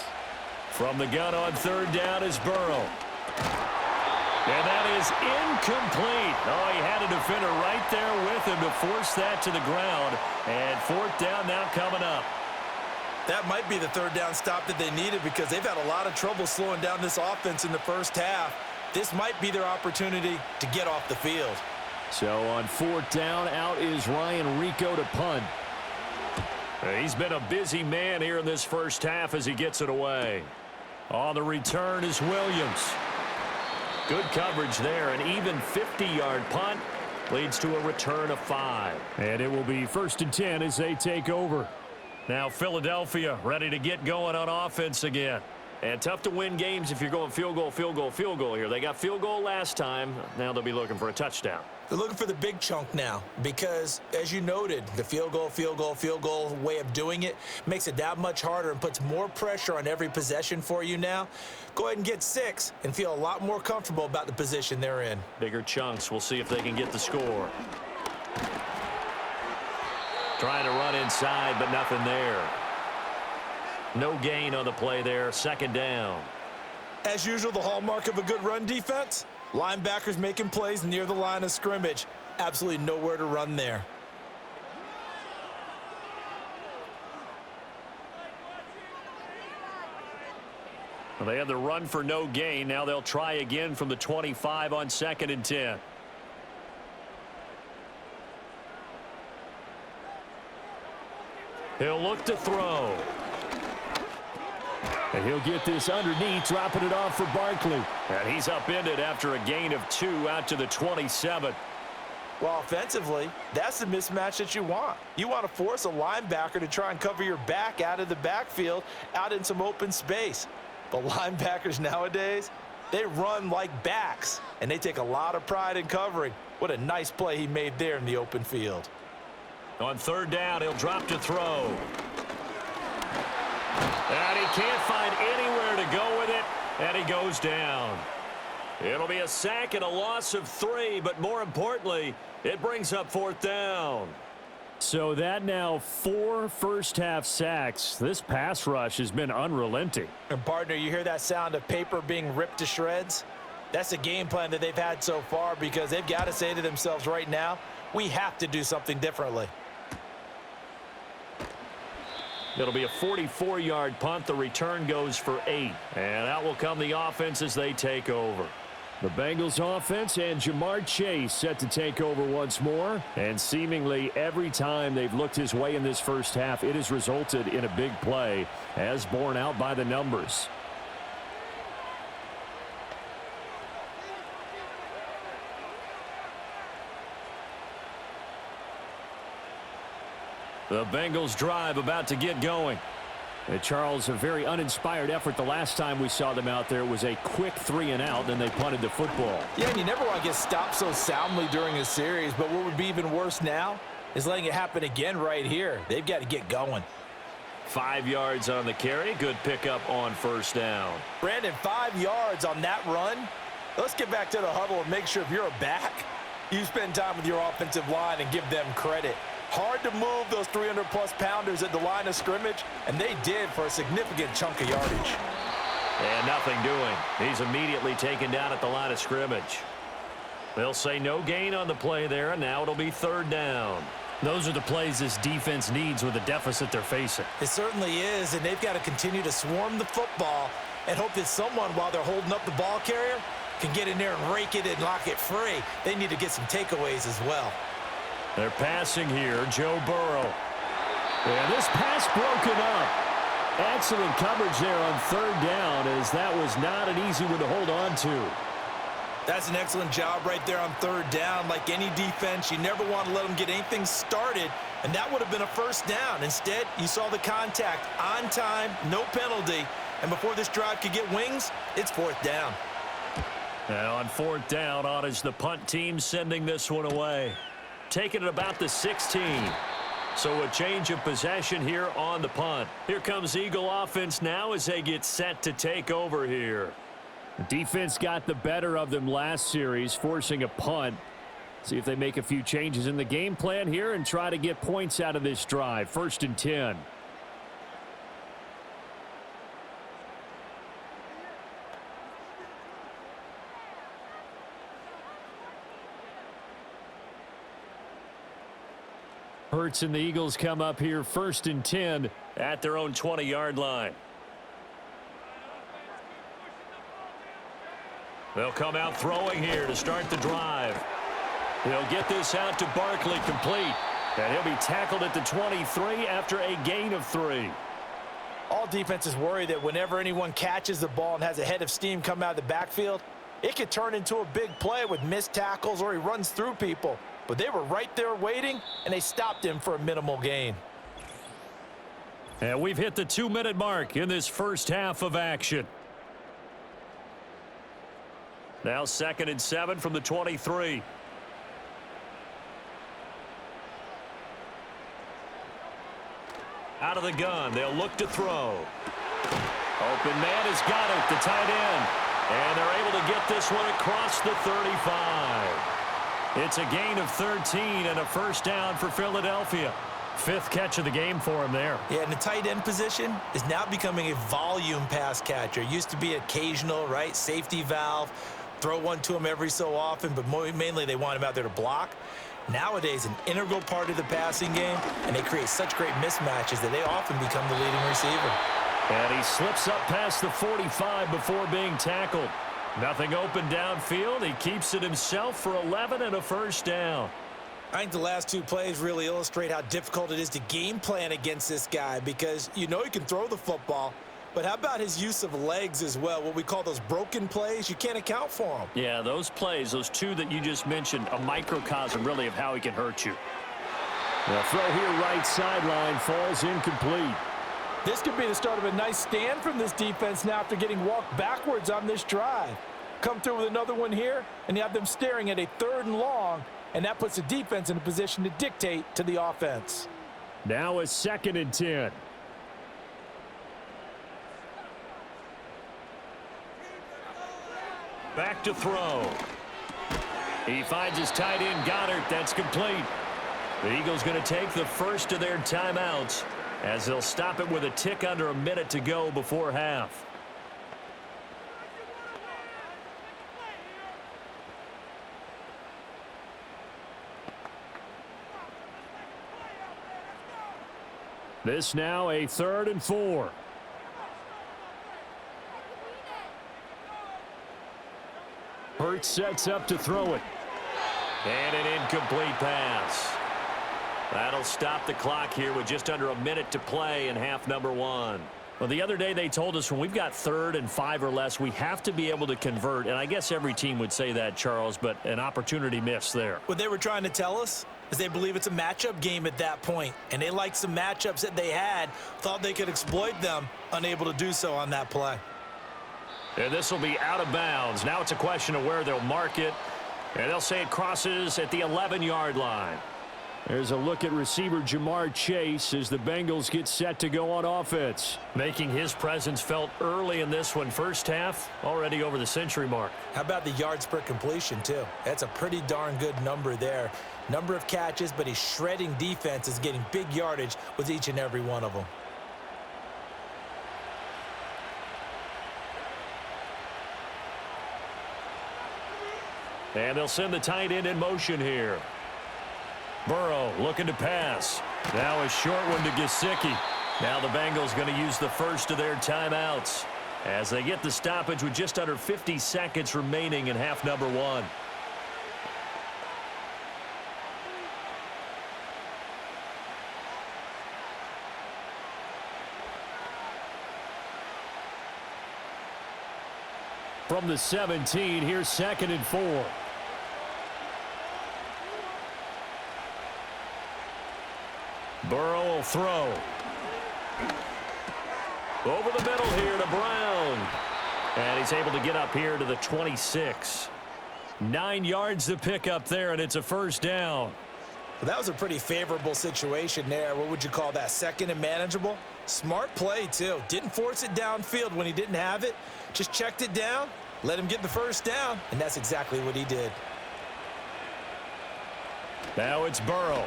From the gun on 3rd down is Burrow. And that is incomplete. Oh, he had a defender right there with him to force that to the ground. And 4th down now coming up. That might be the 3rd down stop that they needed because they've had a lot of trouble slowing down this offense in the first half. This might be their opportunity to get off the field. So on 4th down, out is Ryan Rico to punt. He's been a busy man here in this first half as he gets it away. On the return is Williams. Good coverage there. An even 50-yard punt leads to a return of 5. And it will be 1st and 10 as they take over. Now Philadelphia ready to get going on offense again. And tough to win games if you're going field goal, field goal, field goal here. They got field goal last time. Now they'll be looking for a touchdown. They're looking for the big chunk now because, as you noted, the field goal way of doing it makes it that much harder and puts more pressure on every possession for you now. Go ahead and get 6 and feel a lot more comfortable about the position they're in. Bigger chunks. We'll see if they can get the score. Trying to run inside, but nothing there. No gain on the play there. Second down. As usual, the hallmark of a good run defense, linebackers making plays near the line of scrimmage. Absolutely nowhere to run there. Well, they have the run for no gain. Now they'll try again from the 25 on 2nd and 10. He'll look to throw. And he'll get this underneath, dropping it off for Barkley. And he's upended after a gain of 2 out to the 27. Well, offensively, that's the mismatch that you want. You want to force a linebacker to try and cover your back out of the backfield, out in some open space. But linebackers nowadays, they run like backs, and they take a lot of pride in covering. What a nice play he made there in the open field. On 3rd down, he'll drop to throw. And he can't find anywhere to go with it, and he goes down. It'll be a sack and a loss of 3, but more importantly, it brings up 4th down. So that now 4 first-half sacks. This pass rush has been unrelenting. And, partner, you hear that sound of paper being ripped to shreds? That's the game plan that they've had so far because they've got to say to themselves right now, we have to do something differently. It'll be a 44-yard punt. The return goes for 8. And out will come the offense as they take over. The Bengals offense and Jamar Chase set to take over once more. And seemingly every time they've looked his way in this first half, it has resulted in a big play, as borne out by the numbers. The Bengals drive about to get going. Charles, a very uninspired effort. The last time we saw them out there was a quick 3-and-out, then they punted the football. Yeah, and you never want to get stopped so soundly during a series, but what would be even worse now is letting it happen again right here. They've got to get going. 5 yards on the carry. Good pickup on 1st down. Brandon, 5 yards on that run. Let's get back to the huddle and make sure if you're a back, you spend time with your offensive line and give them credit. Hard to move those 300-plus pounders at the line of scrimmage, and they did for a significant chunk of yardage. And nothing doing. He's immediately taken down at the line of scrimmage. They'll say no gain on the play there, and now it'll be 3rd down. Those are the plays this defense needs with the deficit they're facing. It certainly is, and they've got to continue to swarm the football and hope that someone, while they're holding up the ball carrier, can get in there and rake it and lock it free. They need to get some takeaways as well. They're passing here, Joe Burrow. And this pass broken up. Excellent coverage there on 3rd down, as that was not an easy one to hold on to. That's an excellent job right there on 3rd down. Like any defense, you never want to let them get anything started, and that would have been a 1st down. Instead, you saw the contact on time, no penalty, and before this drive could get wings, it's 4th down. Now on 4th down, on is the punt team sending this one away. Taking it about the 16. So a change of possession here on the punt. Here comes Eagle offense now as they get set to take over here. The defense got the better of them last series, forcing a punt. See if they make a few changes in the game plan here and try to get points out of this drive. 1st and 10. Hurts and the Eagles come up here 1st and 10 at their own 20-yard line. They'll come out throwing here to start the drive. He'll get this out to Barkley, complete. And he'll be tackled at the 23 after a gain of 3. All defenses worry that whenever anyone catches the ball and has a head of steam come out of the backfield, it could turn into a big play with missed tackles or he runs through people. But they were right there waiting, and they stopped him for a minimal gain. And we've hit the 2-minute mark in this first half of action. Now 2nd and 7 from the 23. Out of the gun, they'll look to throw. Open man has got it, the tight end. And they're able to get this one across the 35. It's a gain of 13 and a first down for Philadelphia. 5th catch of the game for him there. Yeah, and the tight end position is now becoming a volume pass catcher. It used to be occasional, right? Safety valve, throw one to him every so often, but mainly they want him out there to block. Nowadays, an integral part of the passing game, and they create such great mismatches that they often become the leading receiver. And he slips up past the 45 before being tackled. Nothing open downfield. He keeps it himself for 11 and a first down. I think the last 2 plays really illustrate how difficult it is to game plan against this guy because you know he can throw the football, but how about his use of legs as well? What we call those broken plays, you can't account for them. Yeah, those plays, those 2 that you just mentioned, a microcosm really of how he can hurt you. The throw here right sideline falls incomplete. This could be the start of a nice stand from this defense now after getting walked backwards on this drive. Come through with another one here, and you have them staring at a 3rd and long, and that puts the defense in a position to dictate to the offense. Now a 2nd and 10. Back to throw. He finds his tight end, Goddard. That's complete. The Eagles going to take the first of their timeouts as they'll stop it with a tick under a minute to go before half. This now a 3rd and 4. Hurts sets up to throw it. And an incomplete pass. That'll stop the clock here with just under a minute to play in half number 1. Well, the other day they told us when we've got 3rd and 5 or less, we have to be able to convert. And I guess every team would say that, Charles, but an opportunity missed there. What they were trying to tell us is they believe it's a matchup game at that point, and they liked some matchups that they had, thought they could exploit them, unable to do so on that play. And this will be out of bounds. Now it's a question of where they'll mark it, and they'll say it crosses at the 11-yard line. There's a look at receiver Jamar Chase as the Bengals get set to go on offense. Making his presence felt early in this one. First half, already over the century mark. How about the yards per completion, too? That's a pretty darn good number there. Number of catches, but he's shredding defense is getting big yardage with each and every one of them. And they'll send the tight end in motion here. Burrow looking to pass. Now a short one to Gesicki. Now the Bengals going to use the first of their timeouts as they get the stoppage with just under 50 seconds remaining in half number 1. From the 17, here's 2nd and 4. Burrow will throw. Over the middle here to Brown. And he's able to get up here to the 26. 9 yards to pick up there, and it's a first down. Well, that was a pretty favorable situation there. What would you call that? 2nd and manageable? Smart play, too. Didn't force it downfield when he didn't have it. Just checked it down, let him get the first down, and that's exactly what he did. Now it's Burrow.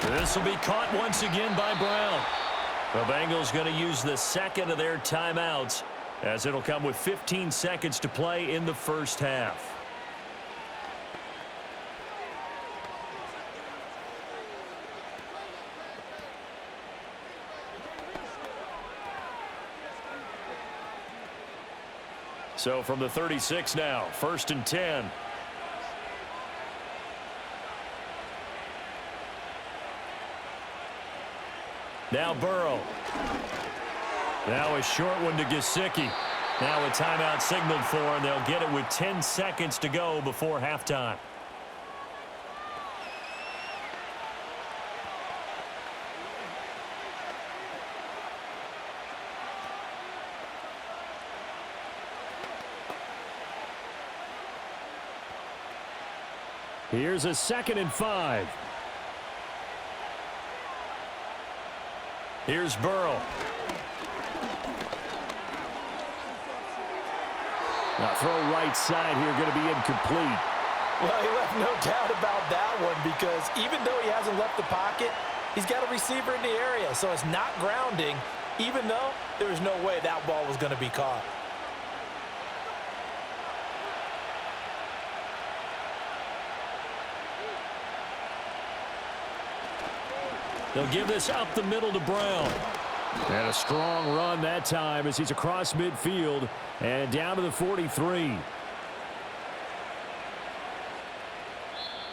This will be caught once again by Brown. The Bengals going to use the second of their timeouts as it'll come with 15 seconds to play in the first half. So from the 36 now, 1st and 10. Now Burrow. Now a short one to Gesicki. Now a timeout signaled for, and they'll get it with 10 seconds to go before halftime. Here's a 2nd and 5. Here's Burrow. Now throw right side here, going to be incomplete. Well, he left no doubt about that one because even though he hasn't left the pocket, he's got a receiver in the area, so it's not grounding, even though there was no way that ball was going to be caught. They'll give this up the middle to Brown. And a strong run that time as he's across midfield and down to the 43.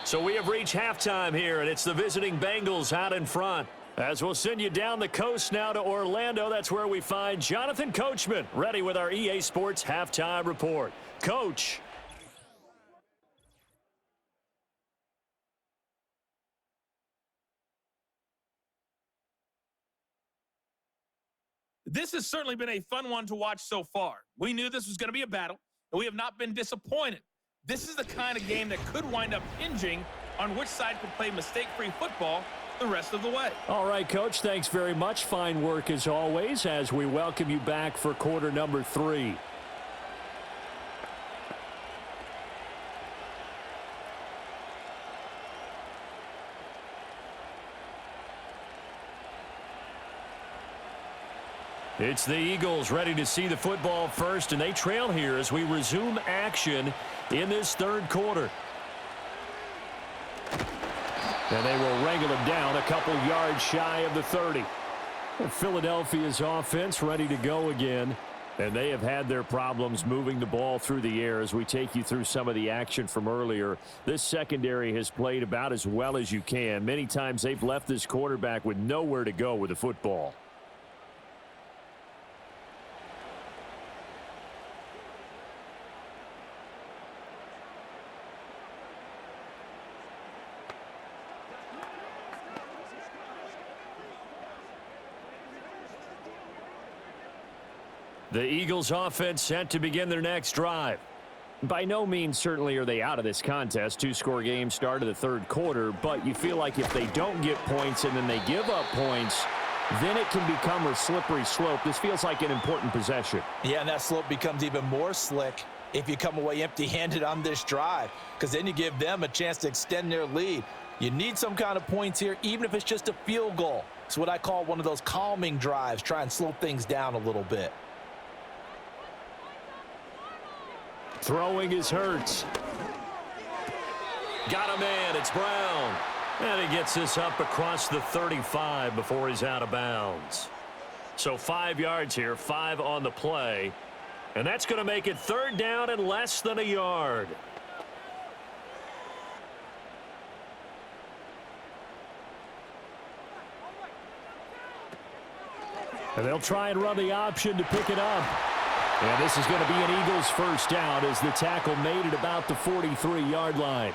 So we have reached halftime here, and it's the visiting Bengals out in front. As we'll send you down the coast now to Orlando, that's where we find Jonathan Coachman, ready with our EA Sports halftime report. Coach. This has certainly been a fun one to watch so far. We knew this was going to be a battle, and we have not been disappointed. This is the kind of game that could wind up hinging on which side could play mistake-free football the rest of the way. All right, Coach, thanks very much. Fine work as always as we welcome you back for quarter number 3. It's the Eagles ready to see the football first, and they trail here as we resume action in this third quarter. And they will wrangle him down a couple yards shy of the 30. Philadelphia's offense ready to go again, and they have had their problems moving the ball through the air as we take you through some of the action from earlier. This secondary has played about as well as you can. Many times they've left this quarterback with nowhere to go with the football. The Eagles offense set to begin their next drive. By no means certainly are they out of this contest. 2-score game start of the third quarter, but you feel like if they don't get points and then they give up points, then it can become a slippery slope. This feels like an important possession. Yeah, and that slope becomes even more slick if you come away empty-handed on this drive, because then you give them a chance to extend their lead. You need some kind of points here, even if it's just a field goal. It's what I call one of those calming drives, try and slow things down a little bit. Throwing is Hurts. Got a man. It's Brown. And he gets this up across the 35 before he's out of bounds. So 5 yards here, 5 on the play. And that's going to make it third down and less than a yard. And they'll try and run the option to pick it up. And this is going to be an Eagles first down as the tackle made it about the 43-yard line.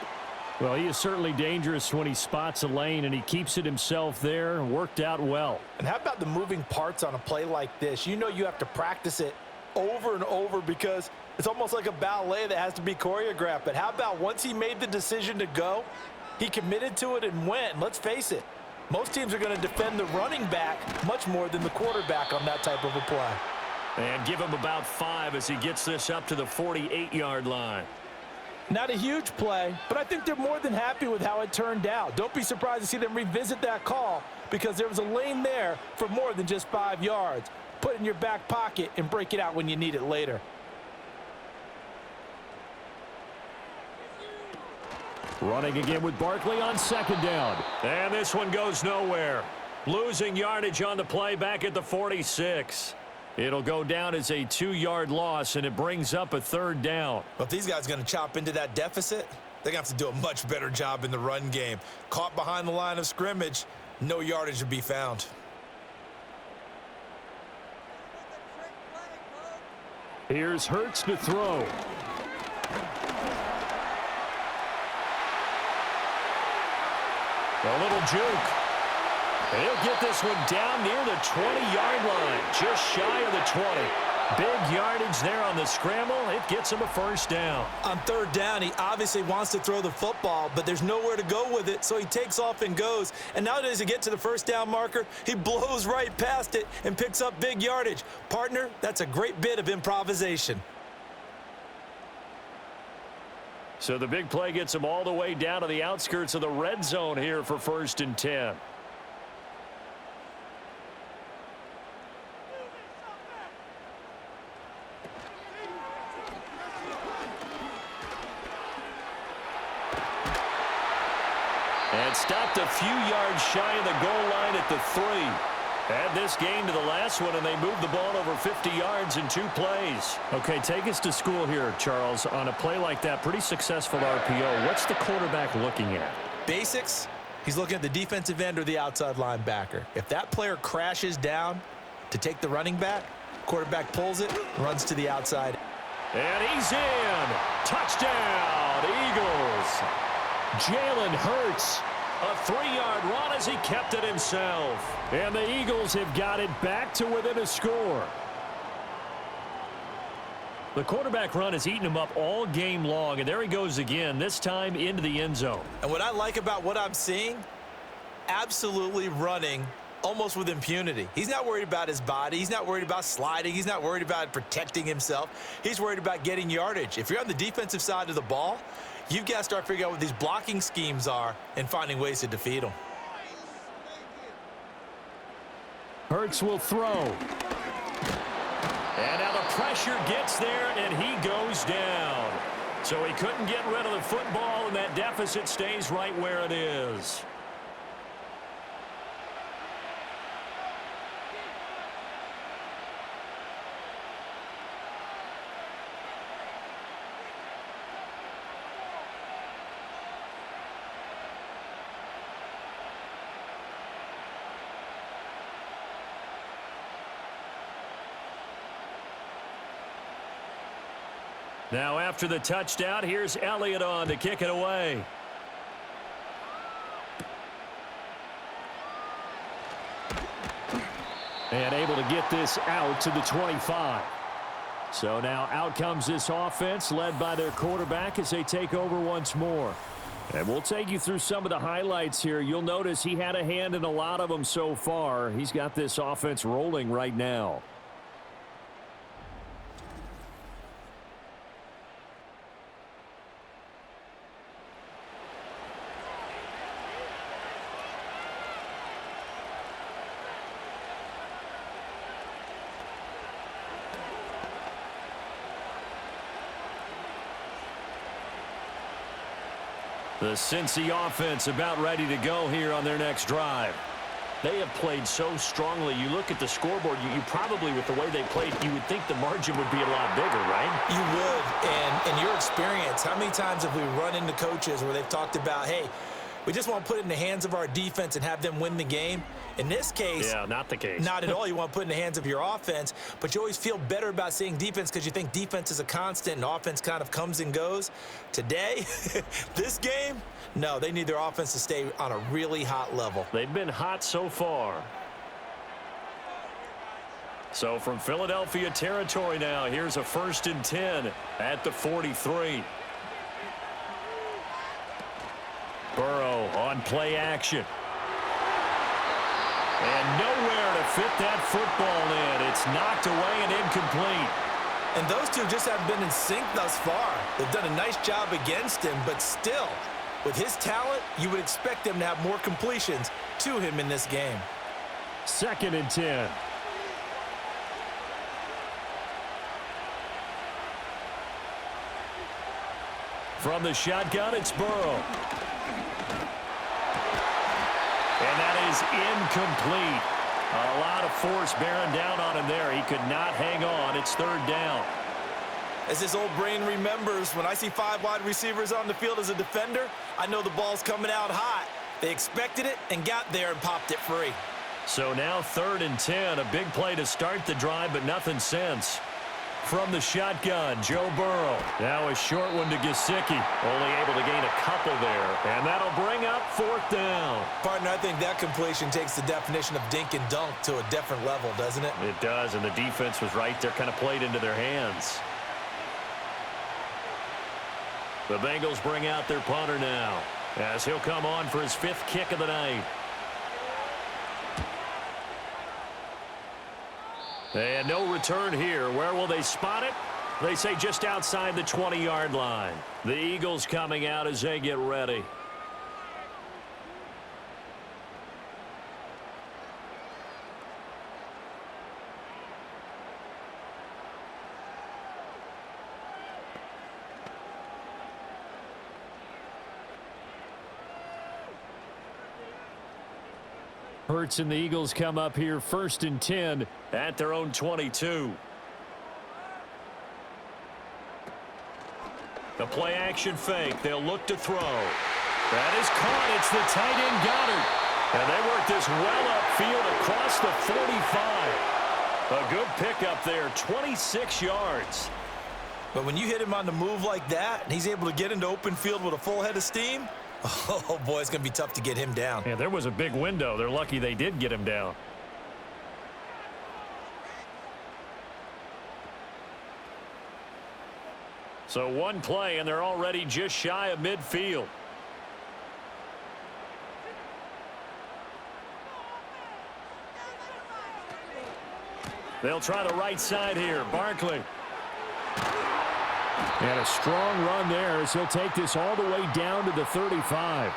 Well, he is certainly dangerous when he spots a lane, and he keeps it himself there. Worked out well. And how about the moving parts on a play like this? You know you have to practice it over and over because it's almost like a ballet that has to be choreographed. But how about once he made the decision to go, he committed to it and went. And let's face it, most teams are going to defend the running back much more than the quarterback on that type of a play. And give him about 5 as he gets this up to the 48-yard line. Not a huge play, but I think they're more than happy with how it turned out. Don't be surprised to see them revisit that call because there was a lane there for more than just 5 yards. Put it in your back pocket and break it out when you need it later. Running again with Barkley on second down. And this one goes nowhere. Losing yardage on the play back at the 46. It'll go down as a 2-yard loss, and it brings up a third down. But if these guys are going to chop into that deficit, they're going to have to do a much better job in the run game. Caught behind the line of scrimmage, no yardage to be found. Here's Hurts to throw. A little juke. He'll get this one down near the 20-yard line, just shy of the 20. Big yardage there on the scramble. It gets him a first down. On third down, he obviously wants to throw the football, but there's nowhere to go with it, so he takes off and goes. And now as he gets to the first down marker, he blows right past it and picks up big yardage. Partner, that's a great bit of improvisation. So the big play gets him all the way down to the outskirts of the red zone here for 1st and 10. And stopped a few yards shy of the goal line at the 3. Add this game to the last one, and they moved the ball over 50 yards in 2 plays. Okay, take us to school here, Charles. On a play like that, pretty successful RPO. What's the quarterback looking at? Basics, he's looking at the defensive end or the outside linebacker. If that player crashes down to take the running back, quarterback pulls it, runs to the outside. And he's in. Touchdown, Eagles. Jalen Hurts. A 3-yard run as he kept it himself. And the Eagles have got it back to within a score. The quarterback run has eaten him up all game long, and there he goes again, this time into the end zone. And what I like about what I'm seeing, absolutely running almost with impunity. He's not worried about his body. He's not worried about sliding. He's not worried about protecting himself. He's worried about getting yardage. If you're on the defensive side of the ball, you've got to start figuring out what these blocking schemes are and finding ways to defeat them. Hurts will throw. And now the pressure gets there, and he goes down. So he couldn't get rid of the football, and that deficit stays right where it is. Now after the touchdown, here's Elliott on to kick it away. And able to get this out to the 25. So now out comes this offense led by their quarterback as they take over once more. And we'll take you through some of the highlights here. You'll notice he had a hand in a lot of them so far. He's got this offense rolling right now. The Cincy offense about ready to go here on their next drive. They have played so strongly. You look at the scoreboard, you probably, with the way they played, you would think the margin would be a lot bigger, right? You would. And in your experience, how many times have we run into coaches where they've talked about, hey, we just want to put it in the hands of our defense and have them win the game? In this case, yeah, not the case. Not at all. You want to put it in the hands of your offense, but you always feel better about seeing defense because you think defense is a constant and offense kind of comes and goes. Today, this game, no, they need their offense to stay on a really hot level. They've been hot so far. So from Philadelphia territory now, here's a 1st and 10 at the 43. Burrow on play action. And nowhere to fit that football in. It's knocked away and incomplete. And those two just haven't been in sync thus far. They've done a nice job against him, but still, with his talent, you would expect them to have more completions to him in this game. 2nd and 10. From the shotgun, it's Burrow. And that is incomplete. A lot of force bearing down on him there. He could not hang on. It's 3rd down. As his old brain remembers, when I see 5 wide receivers on the field as a defender, I know the ball's coming out hot. They expected it and got there and popped it free. So now 3rd and 10. A big play to start the drive, but nothing since. from the shotgun. Joe Burrow. Now a short one to Gesicki. Only able to gain a couple there. And that'll bring up 4th down. Partner, I think that completion takes the definition of dink and dunk to a different level, doesn't it? It does, and the defense was right there, kind of played into their hands. The Bengals bring out their punter now, as he'll come on for his 5th kick of the night. And no return here. Where will they spot it? They say just outside the 20-yard line. The Eagles coming out as they get ready. Hurts and the Eagles come up here 1st and 10 at their own 22. The play action fake. They'll look to throw. That is caught. It's the tight end Goddard. And they work this well upfield across the 45. A good pickup there, 26 yards. But when you hit him on the move like that, and he's able to get into open field with a full head of steam, oh, boy, it's going to be tough to get him down. Yeah, there was a big window. They're lucky they did get him down. So one play, and they're already just shy of midfield. They'll try the right side here. Barkley. And a strong run there as he'll take this all the way down to the 35.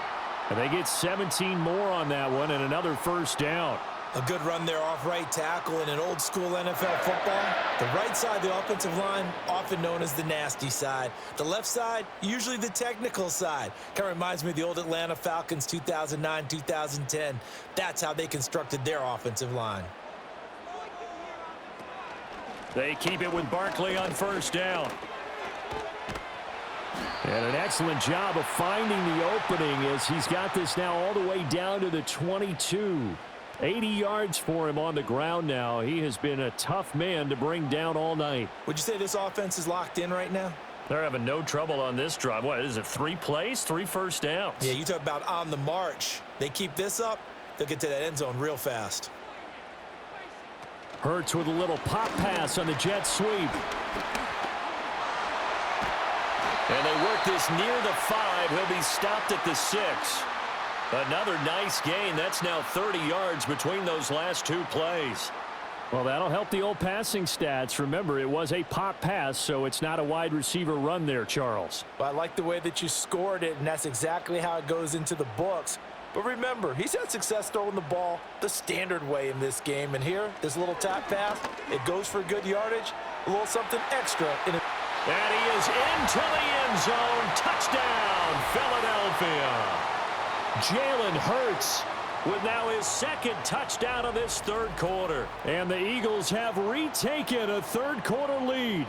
And they get 17 more on that one and another 1st down. A good run there off right tackle in an old school NFL football. The right side of the offensive line, often known as the nasty side. The left side, usually the technical side. Kind of reminds me of the old Atlanta Falcons 2009, 2010. That's how they constructed their offensive line. They keep it with Barkley on 1st down. And an excellent job of finding the opening as he's got this now all the way down to the 22. 80 yards for him on the ground now. He has been a tough man to bring down all night. Would you say this offense is locked in right now? They're having no trouble on this drive. What is it, 3 plays, 3 first downs? Yeah, you talk about on the march. They keep this up, they'll get to that end zone real fast. Hurts with a little pop pass on the jet sweep. And they work this near the 5. He'll be stopped at the 6. Another nice gain. That's now 30 yards between those last 2 plays. Well, that'll help the old passing stats. Remember, it was a pop pass, so it's not a wide receiver run there, Charles. Well, I like the way that you scored it, and that's exactly how it goes into the books. But remember, he's had success throwing the ball the standard way in this game. And here, this little tap pass, it goes for good yardage, a little something extra. And he is into the end zone. Touchdown, Philadelphia. Jalen Hurts with now his 2nd touchdown of this 3rd quarter. And the Eagles have retaken a 3rd quarter lead.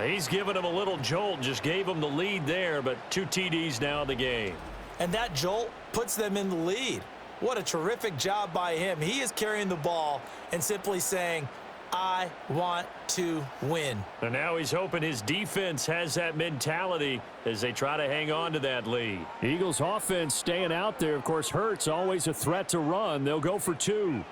He's given him a little jolt, just gave him the lead there, but 2 TDs now in the game. And that jolt puts them in the lead. What a terrific job by him. He is carrying the ball and simply saying, I want to win. And now he's hoping his defense has that mentality as they try to hang on to that lead. Eagles offense staying out there. Of course, Hurts always a threat to run. They'll go for 2.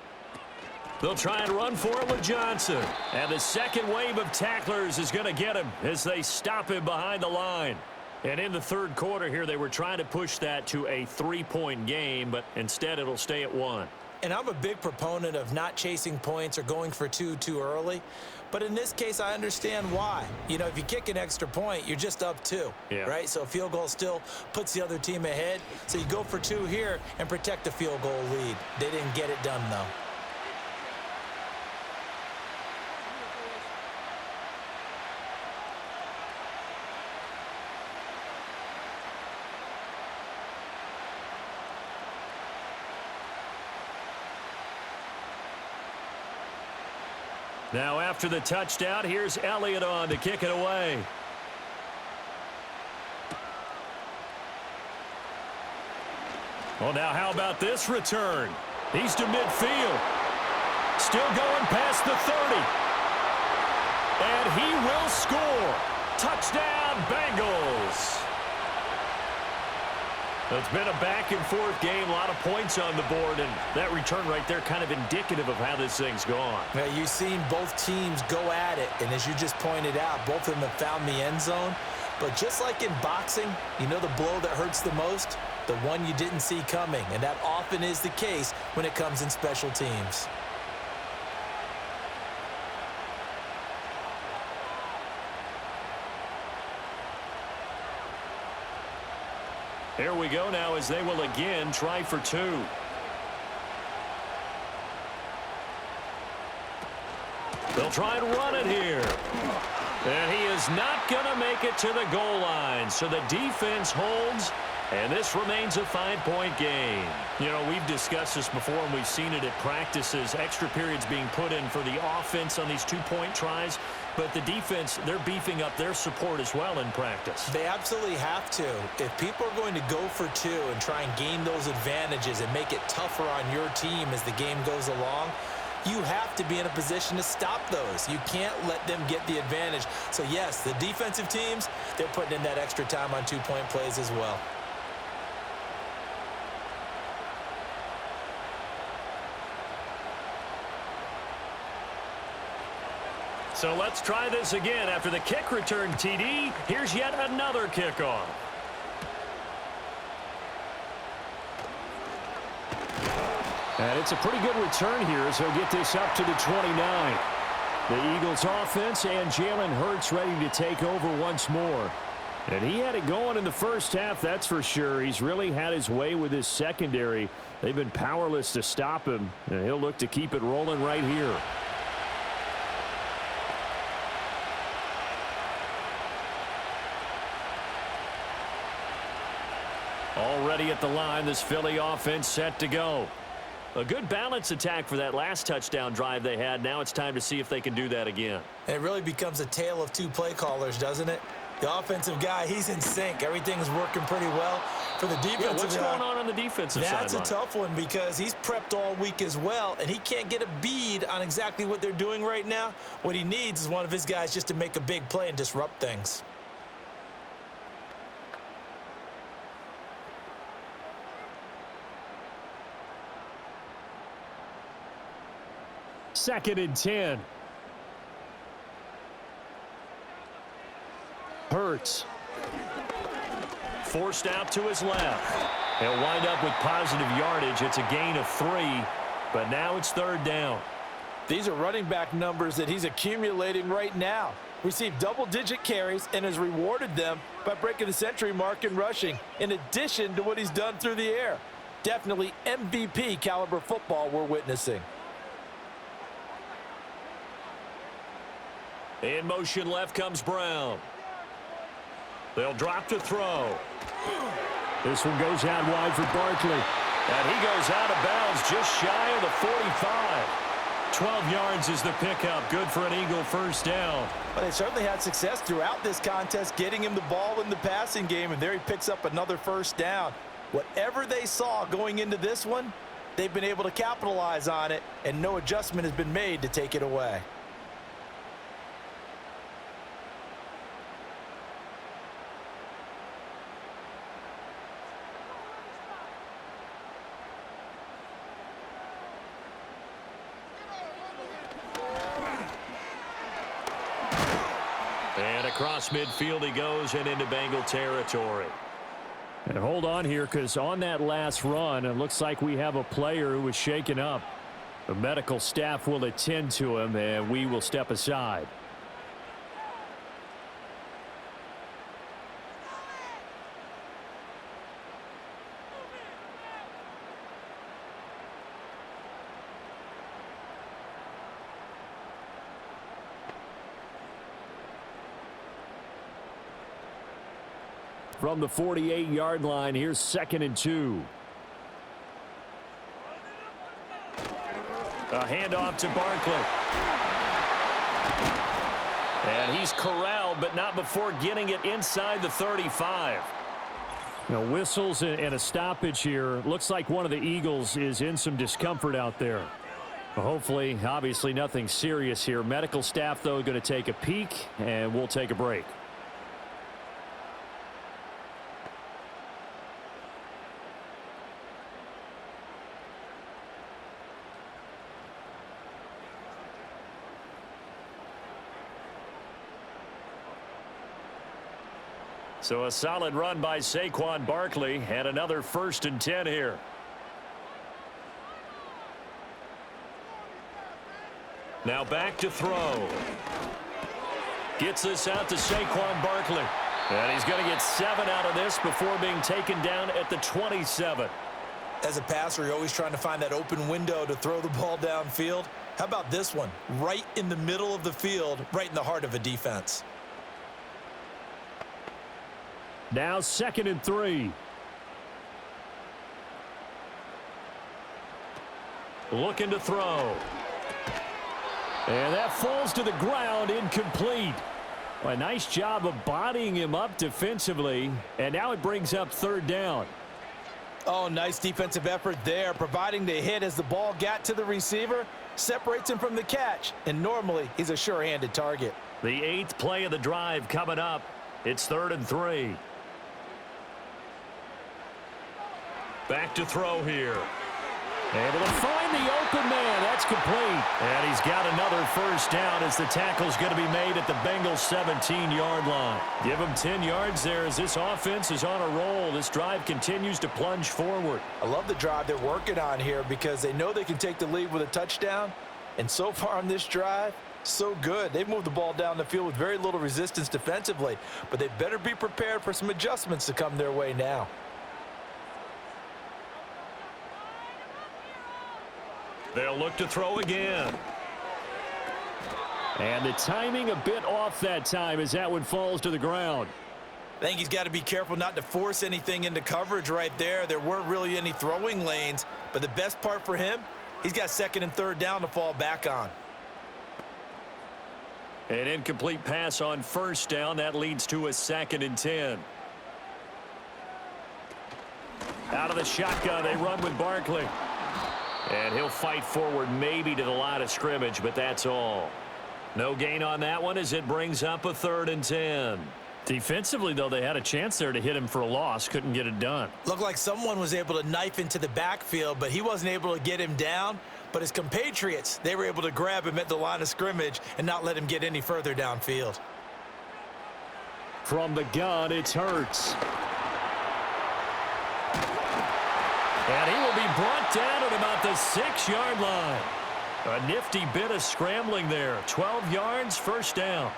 They'll try and run for it with Johnson. And the second wave of tacklers is going to get him as they stop him behind the line. And in the 3rd quarter here, they were trying to push that to a 3-point game, but instead it'll stay at 1. And I'm a big proponent of not chasing points or going for 2 too early. But in this case, I understand why. You know, if you kick an extra point, you're just up 2, right? So a field goal still puts the other team ahead. So you go for 2 here and protect the field goal lead. They didn't get it done, though. Now after the touchdown, here's Elliott on to kick it away. Well, now how about this return? He's to midfield. Still going past the 30. And he will score. Touchdown, Bengals. It's been a back-and-forth game, a lot of points on the board, and that return right there kind of indicative of how this thing's gone. Now, you've seen both teams go at it, and as you just pointed out, both of them have found the end zone. But just like in boxing, you know the blow that hurts the most? The one you didn't see coming, and that often is the case when it comes in special teams. Here we go now as they will again try for two. They'll try and run it here. And he is not going to make it to the goal line. So the defense holds, and this remains a 5-point game. You know, we've discussed this before, and we've seen it at practices. Extra periods being put in for the offense on these two-point tries. But the defense, they're beefing up their support as well in practice. They absolutely have to. If people are going to go for two and try and gain those advantages and make it tougher on your team as the game goes along, you have to be in a position to stop those. You can't let them get the advantage. So, yes, the defensive teams, they're putting in that extra time on two-point plays as well. So let's try this again. After the kick return TD, here's yet another kickoff. And it's a pretty good return here, so he'll get this up to the 29. The Eagles offense and Jalen Hurts ready to take over once more. And he had it going in the first half, that's for sure. He's really had his way with his secondary. They've been powerless to stop him, and he'll look to keep it rolling right here. Already at the line, this Philly offense set to go. A good balance attack for that last touchdown drive they had. Now it's time to see if they can do that again. And it really becomes a tale of two play callers, doesn't it? The offensive guy, he's in sync. Everything's working pretty well. For the defensive guy, what's going on the defensive side? That's a tough one because he's prepped all week as well, and he can't get a bead on exactly what they're doing right now. What he needs is one of his guys just to make a big play and disrupt things. Second and 10. Hurts. Forced out to his left. He'll wind up with positive yardage. It's a gain of 3, but now it's third down. These are running back numbers that he's accumulating right now. Received double-digit carries and has rewarded them by breaking the century mark in rushing, in addition to what he's done through the air. Definitely MVP caliber football we're witnessing. In motion left comes Brown. They'll drop to throw. This one goes out wide for Barkley. And he goes out of bounds just shy of the 45. 12 yards is the pickup. Good for an Eagle first down. But they certainly had success throughout this contest getting him the ball in the passing game, and there he picks up another first down. Whatever they saw going into this one, they've been able to capitalize on it, and no adjustment has been made to take it away. And across midfield he goes and into Bengal territory. And hold on here, because on that last run, it looks like we have a player who was shaken up. The medical staff will attend to him, and we will step aside. From the 48-yard line, here's 2nd and 2. A handoff to Barkley. And he's corralled, but not before getting it inside the 35. Now, whistles and a stoppage here. Looks like one of the Eagles is in some discomfort out there. Well, hopefully, obviously nothing serious here. Medical staff, though, going to take a peek, and we'll take a break. So a solid run by Saquon Barkley, and another 1st and 10 here. Now back to throw. Gets this out to Saquon Barkley. And he's going to get 7 out of this before being taken down at the 27. As a passer, you're always trying to find that open window to throw the ball downfield. How about this one? Right in the middle of the field, right in the heart of a defense. Now 2nd and 3. Looking to throw. And that falls to the ground, incomplete. A nice job of bodying him up defensively, and now it brings up 3rd down. Oh, nice defensive effort there, providing the hit as the ball got to the receiver, separates him from the catch, and normally he's a sure-handed target. The 8th play of the drive coming up. It's 3rd and 3. Back to throw here. Able to find the open man. That's complete. And he's got another 1st down as the tackle's going to be made at the Bengals' 17-yard line. Give him 10 yards there as this offense is on a roll. This drive continues to plunge forward. I love the drive they're working on here because they know they can take the lead with a touchdown. And so far on this drive, so good. They've moved the ball down the field with very little resistance defensively. But they better be prepared for some adjustments to come their way now. They'll look to throw again. And the timing a bit off that time as that one falls to the ground. I think he's got to be careful not to force anything into coverage right there. There weren't really any throwing lanes, but the best part for him, he's got 2nd and 3rd down to fall back on. An incomplete pass on 1st down. That leads to a 2nd and 10. Out of the shotgun, they run with Barkley. And he'll fight forward maybe to the line of scrimmage, but that's all. No gain on that one as it brings up a 3rd and 10. Defensively, though, they had a chance there to hit him for a loss. Couldn't get it done. Looked like someone was able to knife into the backfield, but he wasn't able to get him down. But his compatriots, they were able to grab him at the line of scrimmage and not let him get any further downfield. From the gun, it's Hurts. And he will be brought down at about the 6-yard line. A nifty bit of scrambling there. 12 yards, 1st down.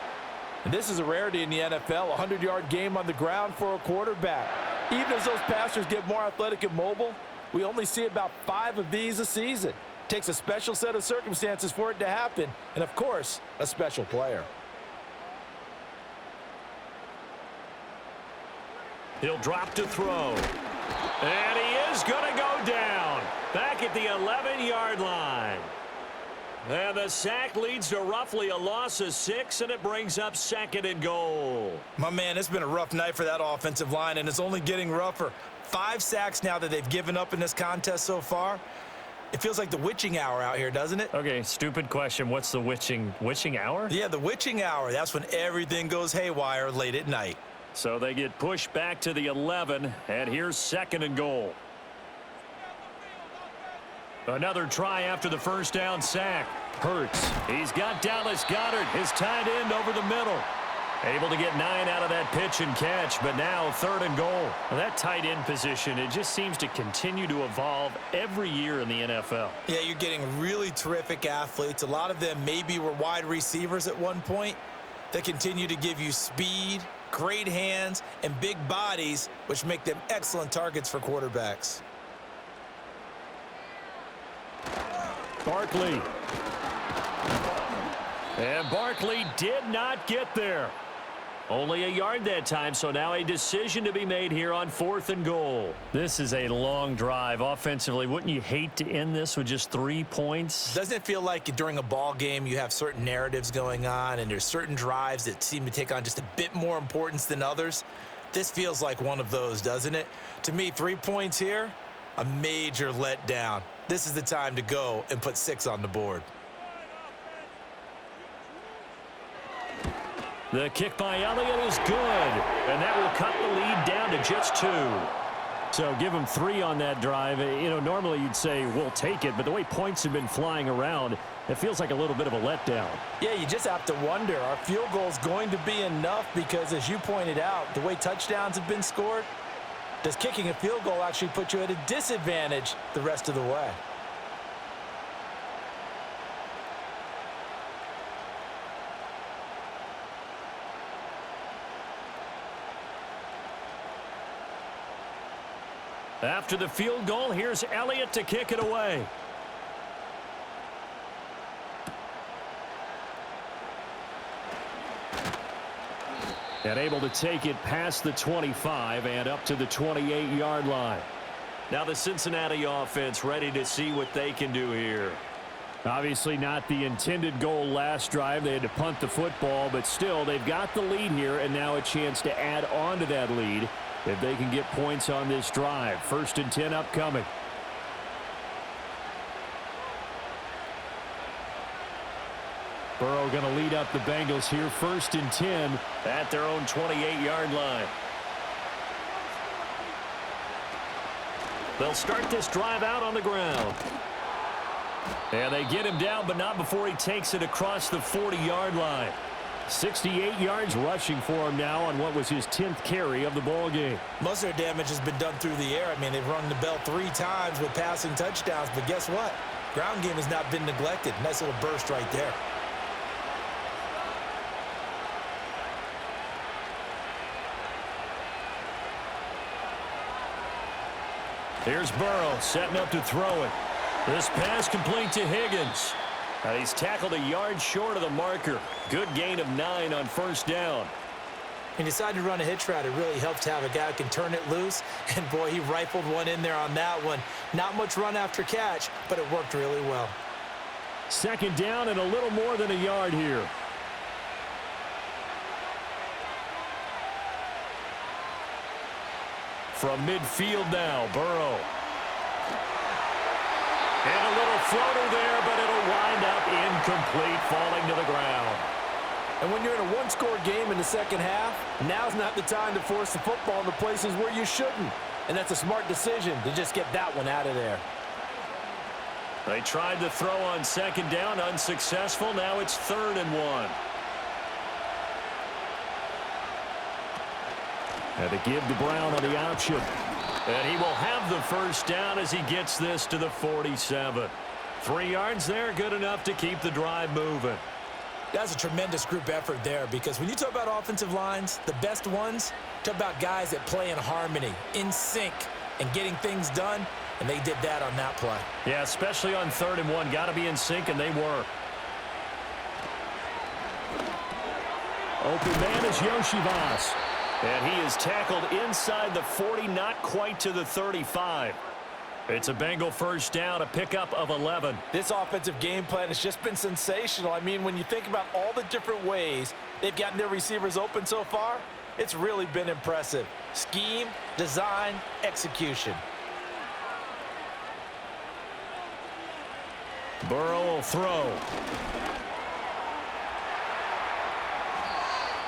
And this is a rarity in the NFL, a 100-yard game on the ground for a quarterback. Even as those passers get more athletic and mobile, we only see about 5 of these a season. It takes a special set of circumstances for it to happen, and of course, a special player. He'll drop to throw. And he is going to go down back at the 11-yard line. And the sack leads to roughly a loss of 6, and it brings up 2nd and goal. My man, it's been a rough night for that offensive line, and it's only getting rougher. 5 sacks now that they've given up in this contest so far. It feels like the witching hour out here, doesn't it? Okay, stupid question. What's the witching hour? Yeah, the witching hour. That's when everything goes haywire late at night. So they get pushed back to the 11, and here's 2nd and goal. Another try after the 1st down sack. Hurts. He's got Dallas Goedert, his tight end, over the middle. Able to get 9 out of that pitch and catch, but now 3rd and goal. Well, that tight end position, it just seems to continue to evolve every year in the NFL. Yeah, you're getting really terrific athletes. A lot of them maybe were wide receivers at one point. They continue to give you speed, great hands, and big bodies, which make them excellent targets for quarterbacks. Barkley. And Barkley did not get there. Only a yard that time, so now a decision to be made here on 4th and goal. This is a long drive offensively. Wouldn't you hate to end this with just 3 points? Doesn't it feel like during a ball game you have certain narratives going on and there's certain drives that seem to take on just a bit more importance than others? This feels like one of those, doesn't it? To me, 3 points here, a major letdown. this is the time to go and put 6 on the board. The kick by Elliott is good, and that will cut the lead down to just 2. So give them 3 on that drive. You know, normally you'd say, we'll take it, but the way points have been flying around, it feels like a little bit of a letdown. Yeah, you just have to wonder, are field goals going to be enough? Because as you pointed out, the way touchdowns have been scored, does kicking a field goal actually put you at a disadvantage the rest of the way? After the field goal, here's Elliott to kick it away. And able to take it past the 25 and up to the 28-yard line. Now the Cincinnati offense ready to see what they can do here. Obviously not the intended goal last drive. They had to punt the football, but still they've got the lead here and now a chance to add on to that lead if they can get points on this drive. 1st and 10 upcoming. Burrow going to lead up the Bengals here. 1st and 10 at their own 28-yard line. They'll start this drive out on the ground. And they get him down, but not before he takes it across the 40-yard line. 68 yards rushing for him now on what was his 10th carry of the ball game. Most of their damage has been done through the air. I mean, they've rung the bell 3 times with passing touchdowns, but guess what? Ground game has not been neglected. Nice little burst right there. Here's Burrow setting up to throw it. This pass complete to Higgins. He's tackled a yard short of the marker. Good gain of 9 on 1st down. He decided to run a hitch route. It really helps to have a guy who can turn it loose. And, boy, he rifled one in there on that one. Not much run after catch, but it worked really well. 2nd down and a little more than a yard here. From midfield now, Burrow. And a little floater there, but it'll wind up incomplete, falling to the ground. And when you're in a 1-score game in the second half, now's not the time to force the football in the places where you shouldn't. And that's a smart decision to just get that one out of there. They tried to throw on 2nd down, unsuccessful. Now it's 3rd and 1. And to give to Brown on the option. And he will have the 1st down as he gets this to the 47. 3 yards there, good enough to keep the drive moving. That's a tremendous group effort there, because when you talk about offensive lines, the best ones, talk about guys that play in harmony, in sync, and getting things done, and they did that on that play. Yeah, especially on 3rd and 1. Got to be in sync, and they were. Open man is Yoshivas. And he is tackled inside the 40, not quite to the 35. It's a Bengal 1st down, a pickup of 11. This offensive game plan has just been sensational. I mean, when you think about all the different ways they've gotten their receivers open so far, it's really been impressive. Scheme, design, execution. Burrow will throw.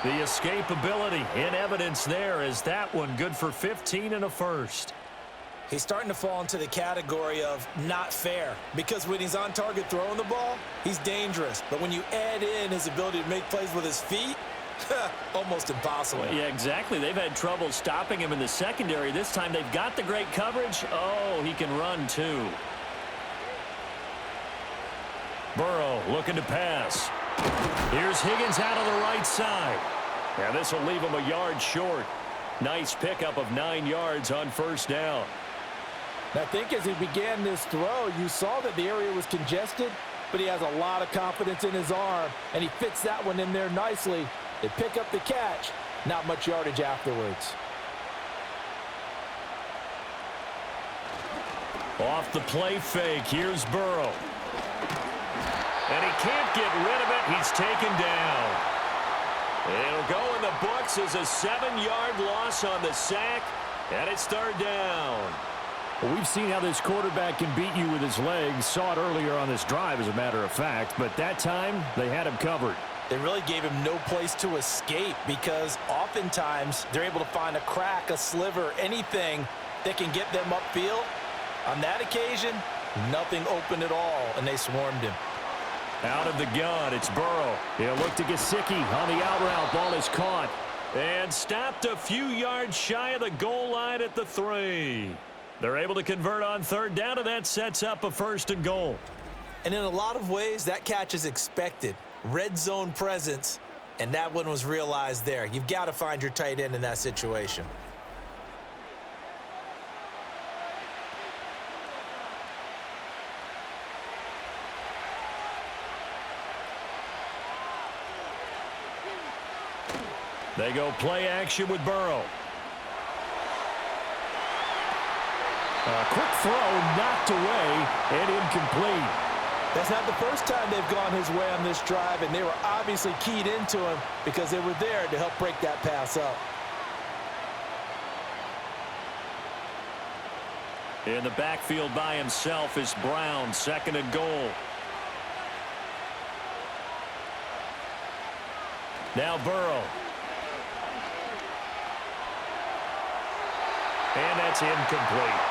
The escapability in evidence there is that one good for 15 and a 1st. He's starting to fall into the category of not fair, because when he's on target throwing the ball, he's dangerous. But when you add in his ability to make plays with his feet, almost impossible. Yeah, exactly. They've had trouble stopping him in the secondary. This time they've got the great coverage. Oh, he can run too. Burrow looking to pass. Here's Higgins out of the right side. And this will leave him a yard short. Nice pickup of 9 yards on 1st down. I think as he began this throw, you saw that the area was congested, but he has a lot of confidence in his arm, and he fits that one in there nicely. They pick up the catch, not much yardage afterwards. Off the play fake, here's Burrow. And he can't get rid of it. He's taken down. It'll go in the books as a 7-yard loss on the sack, and it's 3rd down. Well, we've seen how this quarterback can beat you with his legs. Saw it earlier on this drive, as a matter of fact. But that time, they had him covered. They really gave him no place to escape because oftentimes they're able to find a crack, a sliver, anything that can get them upfield. On that occasion, nothing open at all, and they swarmed him. Out of the gun, it's Burrow. He'll look to Gesicki on the out route. Ball is caught and stopped a few yards shy of the goal line at the 3. They're able to convert on third down, and that sets up a 1st and goal. And in a lot of ways, that catch is expected. Red zone presence, and that one was realized there. You've got to find your tight end in that situation. They go play action with Burrow. A quick throw knocked away and incomplete. That's not the first time they've gone his way on this drive, and they were obviously keyed into him because they were there to help break that pass up. In the backfield by himself is Brown, 2nd and goal. Now Burrow. And that's incomplete.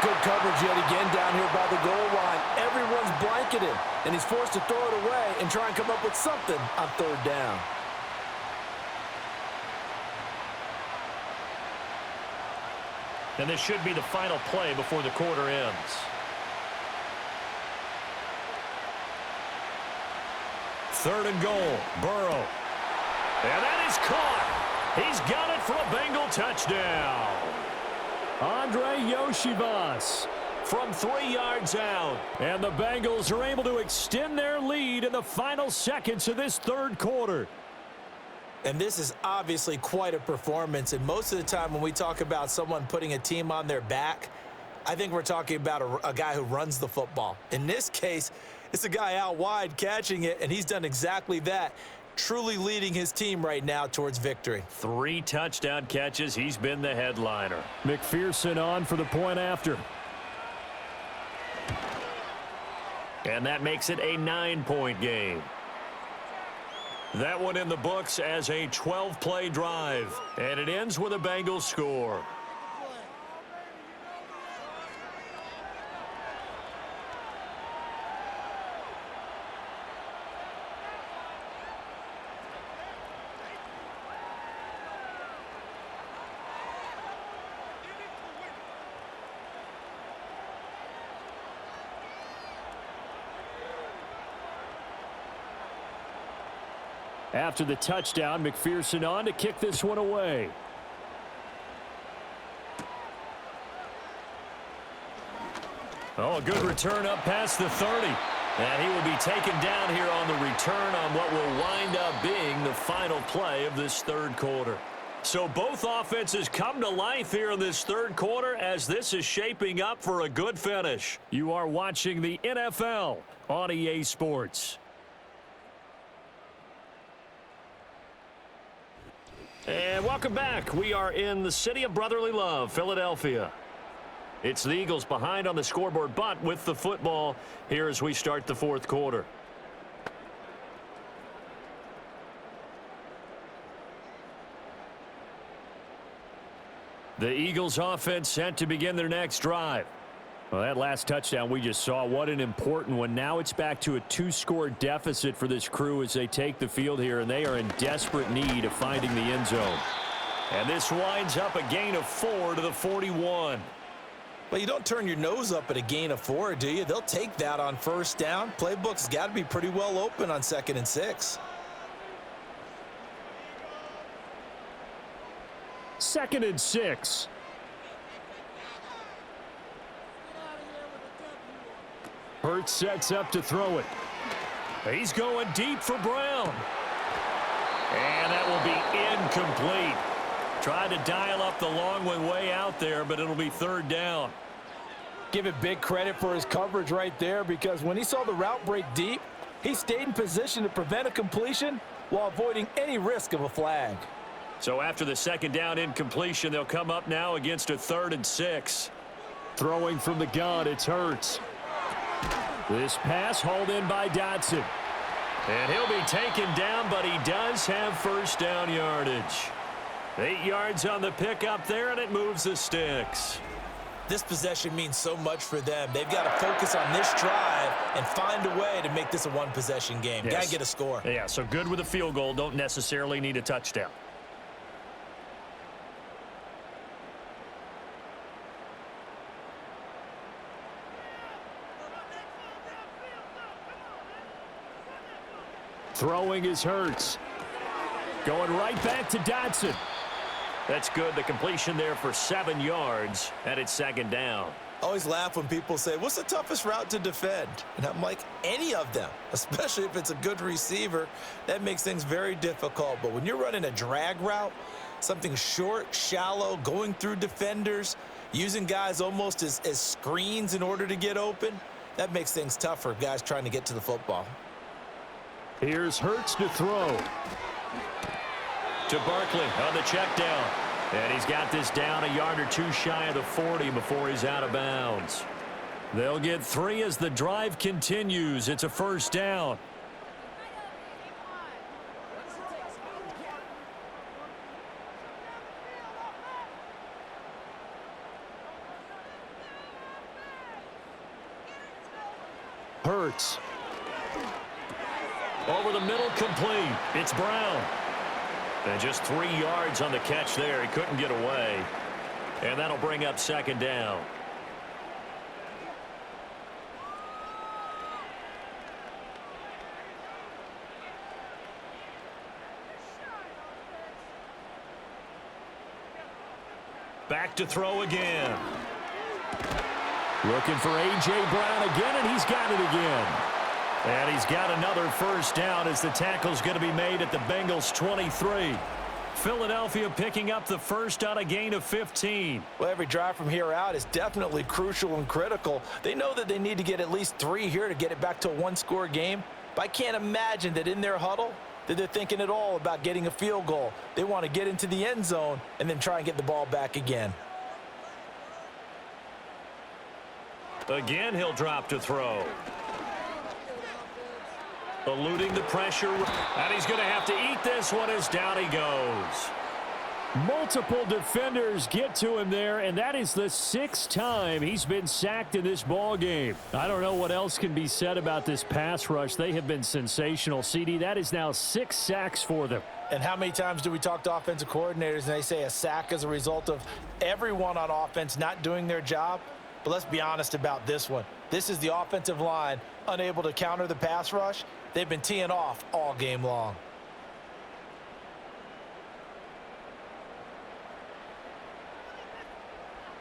Good coverage yet again down here by the goal line. Everyone's blanketed, and he's forced to throw it away and try and come up with something on third down. And this should be the final play before the quarter ends. Third and goal, Burrow. And that is caught. He's got it for a Bengal touchdown. Andre Yoshivas from 3 yards out. And the Bengals are able to extend their lead in the final seconds of this third quarter. And this is obviously quite a performance. And most of the time when we talk about someone putting a team on their back, I think we're talking about a guy who runs the football. In this case, it's a guy out wide catching it, and he's done exactly that. Truly leading his team right now towards victory. 3 touchdown catches. He's been the headliner. McPherson on for the point after. And that makes it a 9-point game. That one in the books as a 12-play drive. And it ends with a Bengals score. After the touchdown, McPherson on to kick this one away. Oh, a good return up past the 30. And he will be taken down here on the return on what will wind up being the final play of this third quarter. So both offenses come to life here in this third quarter as this is shaping up for a good finish. You are watching the NFL on EA Sports. And welcome back. We are in the city of brotherly love, Philadelphia. It's the Eagles behind on the scoreboard, but with the football here as we start the fourth quarter. The Eagles offense set to begin their next drive. Well, that last touchdown we just saw, what an important one. Now it's back to a 2-score deficit for this crew as they take the field here, and they are in desperate need of finding the end zone. And this winds up a gain of 4 to the 41. Well, you don't turn your nose up at a gain of 4, do you? They'll take that on first down. Playbook's got to be pretty well open on 2nd and 6. 2nd and 6. Hurts sets up to throw it. He's going deep for Brown. And that will be incomplete. Tried to dial up the long one way out there, but it'll be third down. Give it big credit for his coverage right there, because when he saw the route break deep, he stayed in position to prevent a completion while avoiding any risk of a flag. So after the second down incompletion, they'll come up now against a 3rd and 6. Throwing from the gun, it's Hurts. This pass hauled in by Dotson. And he'll be taken down, but he does have first down yardage. 8 yards on the pickup there, and it moves the sticks. This possession means so much for them. They've got to focus on this drive and find a way to make this a one-possession game. Yes. Got to get a score. Yeah, so good with a field goal. Don't necessarily need a touchdown. Throwing is Hurts. Going right back to Dotson. That's good. The completion there for 7 yards, and it's second down. I always laugh when people say, what's the toughest route to defend? And I'm like, any of them, especially if it's a good receiver. That makes things very difficult. But when you're running a drag route, something short, shallow, going through defenders, using guys almost as screens in order to get open, that makes things tough for guys trying to get to the football. Here's Hurts to throw. To Barkley on the check down. And he's got this down a yard or two shy of the 40 before he's out of bounds. They'll get 3 as the drive continues. It's a first down. Hurts. Over the middle, complete. It's Brown. And just 3 yards on the catch there. He couldn't get away. And that'll bring up second down. Back to throw again. Looking for A.J. Brown again, and he's got it again. And he's got another first down as the tackle's going to be made at the Bengals 23. Philadelphia picking up the first on a gain of 15. Well, every drive from here out is definitely crucial and critical. They know that they need to get at least 3 here to get it back to a one-score game. But I can't imagine that in their huddle that they're thinking at all about getting a field goal. They want to get into the end zone and then try and get the ball back again. Again, he'll drop to throw. Eluding the pressure, and he's going to have to eat this one as down he goes. Multiple defenders get to him there, and that is the 6th time he's been sacked in this ball game. I don't know what else can be said about this pass rush. They have been sensational, CD. That is now 6 sacks for them. And how many times do we talk to offensive coordinators and they say a sack is a result of everyone on offense not doing their job? But let's be honest about this one. This is the offensive line unable to counter the pass rush. They've been teeing off all game long.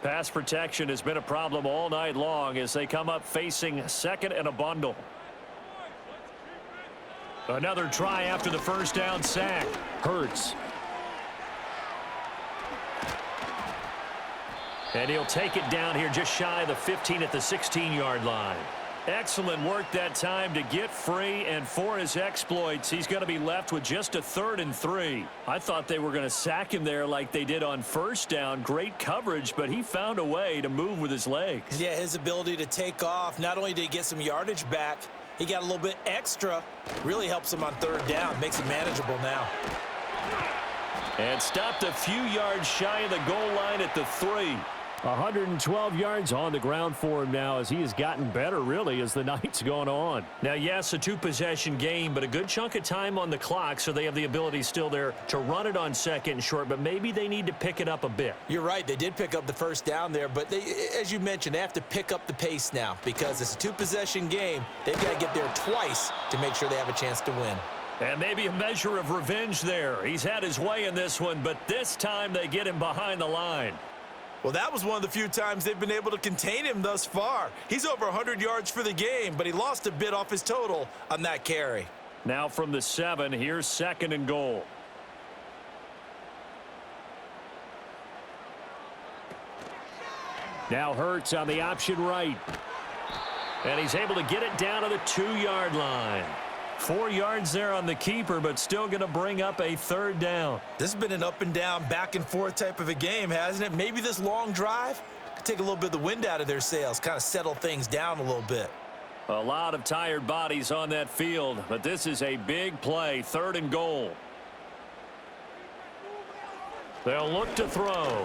Pass protection has been a problem all night long as they come up facing second and a bundle. Another try after the first down sack. Hurts. And he'll take it down here just shy of the 15 at the 16-yard line. Excellent work that time to get free, and for his exploits, he's going to be left with just a 3rd and 3. I thought they were going to sack him there like they did on first down. Great coverage, but he found a way to move with his legs. Yeah, his ability to take off, not only did he get some yardage back, he got a little bit extra. Really helps him on 3rd down, makes it manageable now. And stopped a few yards shy of the goal line at the 3. 112 yards on the ground for him now as he has gotten better, really, as the night's gone on. Now, yes, a 2-possession game, but a good chunk of time on the clock, so they have the ability still there to run it on 2nd and short, but maybe they need to pick it up a bit. You're right. They did pick up the first down there, but they, as you mentioned, they have to pick up the pace now because it's a 2-possession game. They've got to get there twice to make sure they have a chance to win. And maybe a measure of revenge there. He's had his way in this one, but this time they get him behind the line. Well, that was one of the few times they've been able to contain him thus far. He's over 100 yards for the game, but he lost a bit off his total on that carry. Now from the 7, here's 2nd and goal. Now Hurts on the option right. And he's able to get it down to the 2-yard line. 4 yards there on the keeper, but still going to bring up a 3rd down. This has been an up and down, back and forth type of a game, hasn't it? Maybe this long drive take a little bit of the wind out of their sails, kind of settle things down a little bit. A lot of tired bodies on that field, but this is a big play, 3rd and goal. They'll look to throw.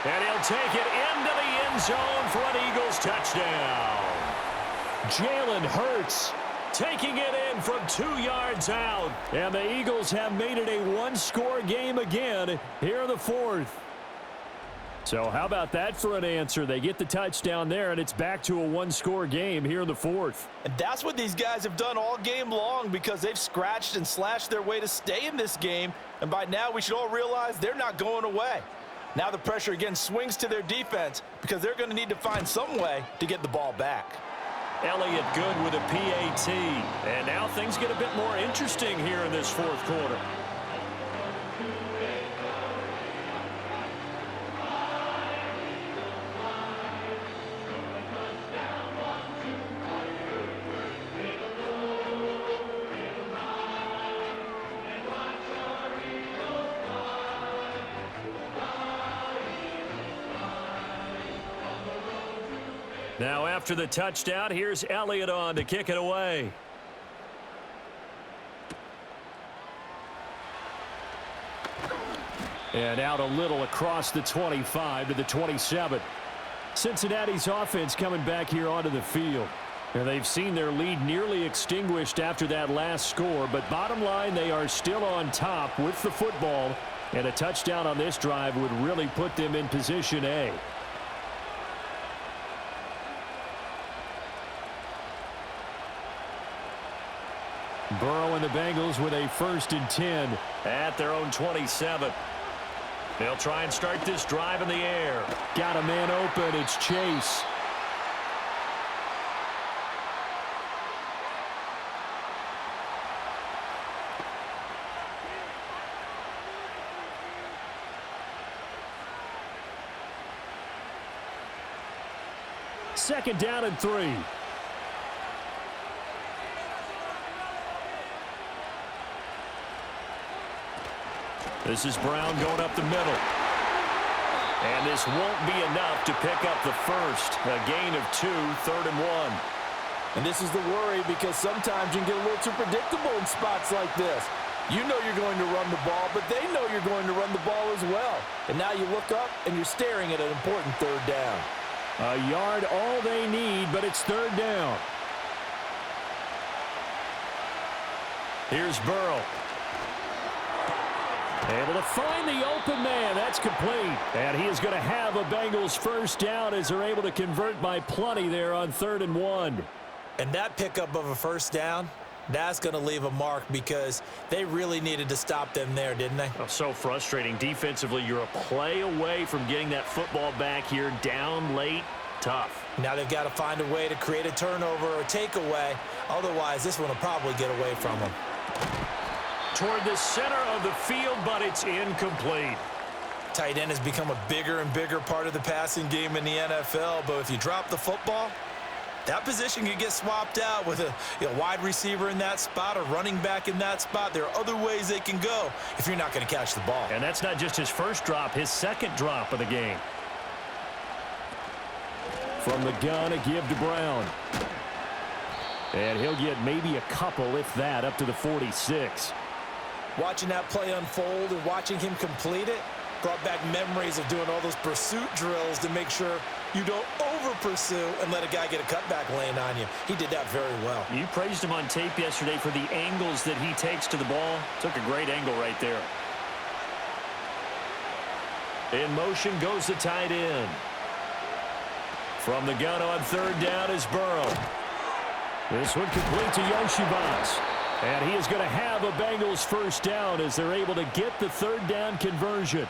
And he'll take it into the end zone for an Eagles touchdown. Jalen Hurts taking it in from 2 yards out. And the Eagles have made it a one-score game again here in the 4th. So how about that for an answer? They get the touchdown there, and it's back to a one-score game here in the 4th. And that's what these guys have done all game long because they've scratched and slashed their way to stay in this game. And by now, we should all realize they're not going away. Now the pressure again swings to their defense because they're going to need to find some way to get the ball back. Elliott good with a PAT. And now things get a bit more interesting here in this 4th quarter. Now after the touchdown, here's Elliott on to kick it away. And out a little across the 25 to the 27. Cincinnati's offense coming back here onto the field. And they've seen their lead nearly extinguished after that last score. But bottom line, they are still on top with the football. And a touchdown on this drive would really put them in position A. Burrow and the Bengals with a 1st and 10 at their own 27. They'll try and start this drive in the air. Got a man open. It's Chase. Second down and 3. This is Brown going up the middle. And this won't be enough to pick up the first. A gain of 2, 3rd and 1. And this is the worry because sometimes you can get a little too predictable in spots like this. You know you're going to run the ball, but they know you're going to run the ball as well. And now you look up and you're staring at an important 3rd down. A yard all they need, but it's 3rd down. Here's Burrow. Able to find the open man. That's complete. And he is going to have a Bengals 1st down as they're able to convert by plenty there on 3rd and 1. And that pickup of a 1st down, that's going to leave a mark because they really needed to stop them there, didn't they? Oh, so frustrating. Defensively, you're a play away from getting that football back here. Down late, tough. Now they've got to find a way to create a turnover or takeaway. Otherwise, this one will probably get away from them. Toward the center of the field, but it's incomplete. Tight end has become a bigger and bigger part of the passing game in the NFL, but if you drop the football, that position can get swapped out with a wide receiver in that spot, a running back in that spot. There are other ways they can go if you're not going to catch the ball. And that's not just his first drop, his second drop of the game. From the gun, a give to Brown. And he'll get maybe a couple, if that, up to the 46. Watching that play unfold and watching him complete it brought back memories of doing all those pursuit drills to make sure you don't over-pursue and let a guy get a cutback lane on you. He did that very well. You praised him on tape yesterday for the angles that he takes to the ball. Took a great angle right there. In motion goes the tight end. From the gun on 3rd down is Burrow. This one complete to Yoshibas. And he is going to have a Bengals 1st down as they're able to get the 3rd down conversion.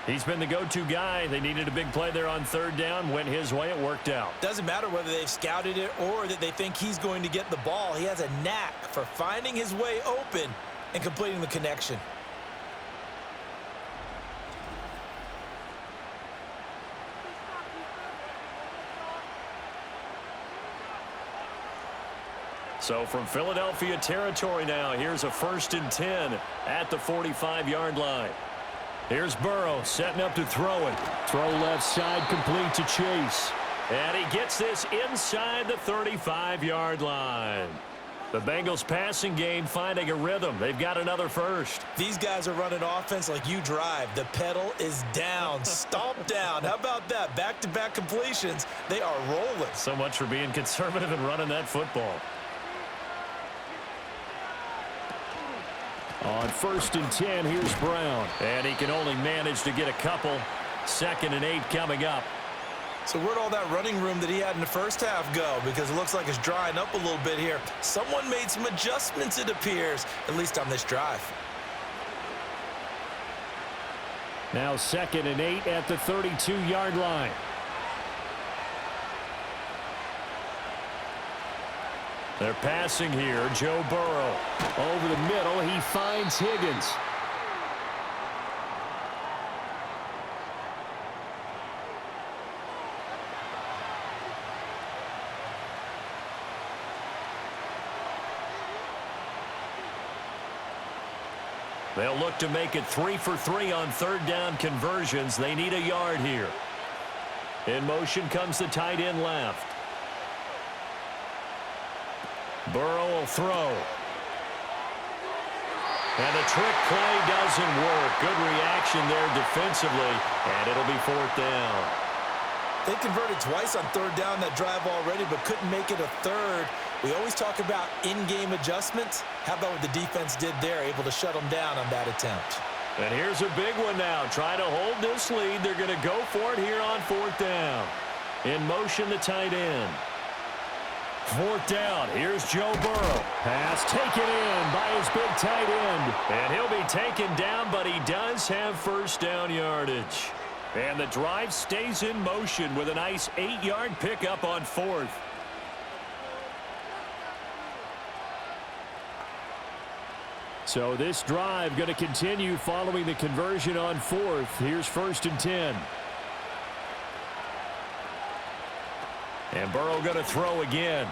He's been the go-to guy. They needed a big play there on 3rd down. Went his way. It worked out. Doesn't matter whether they've scouted it or that they think he's going to get the ball. He has a knack for finding his way open and completing the connection. So from Philadelphia territory now, here's a 1st and 10 at the 45-yard line. Here's Burrow setting up to throw it. Throw left side complete to Chase. And he gets this inside the 35-yard line. The Bengals passing game finding a rhythm. They've got another first. These guys are running offense like you drive. The pedal is down, stomp down. How about that? Back-to-back completions. They are rolling. So much for being conservative and running that football. On 1st and 10, here's Brown. And he can only manage to get a couple. 2nd and 8 coming up. So where'd all that running room that he had in the first half go? Because it looks like it's drying up a little bit here. Someone made some adjustments, it appears, at least on this drive. Now 2nd and 8 at the 32-yard line. They're passing here. Joe Burrow. Over the middle, he finds Higgins. They'll look to make it 3 for 3 on 3rd down conversions. They need a yard here. In motion comes the tight end left. Burrow will throw. And the trick play doesn't work. Good reaction there defensively, and it'll be 4th down. They converted twice on 3rd down that drive already, but couldn't make it a 3rd. We always talk about in-game adjustments. How about what the defense did there, able to shut them down on that attempt? And here's a big one now. Trying to hold this lead. They're going to go for it here on 4th down. In motion, the tight end. 4th down. Here's Joe Burrow. Pass taken in by his big tight end. And he'll be taken down, but he does have 1st down yardage. And the drive stays in motion with a nice 8-yard pickup on 4th. So this drive going to continue following the conversion on 4th. Here's 1st and 10. And Burrow going to throw again.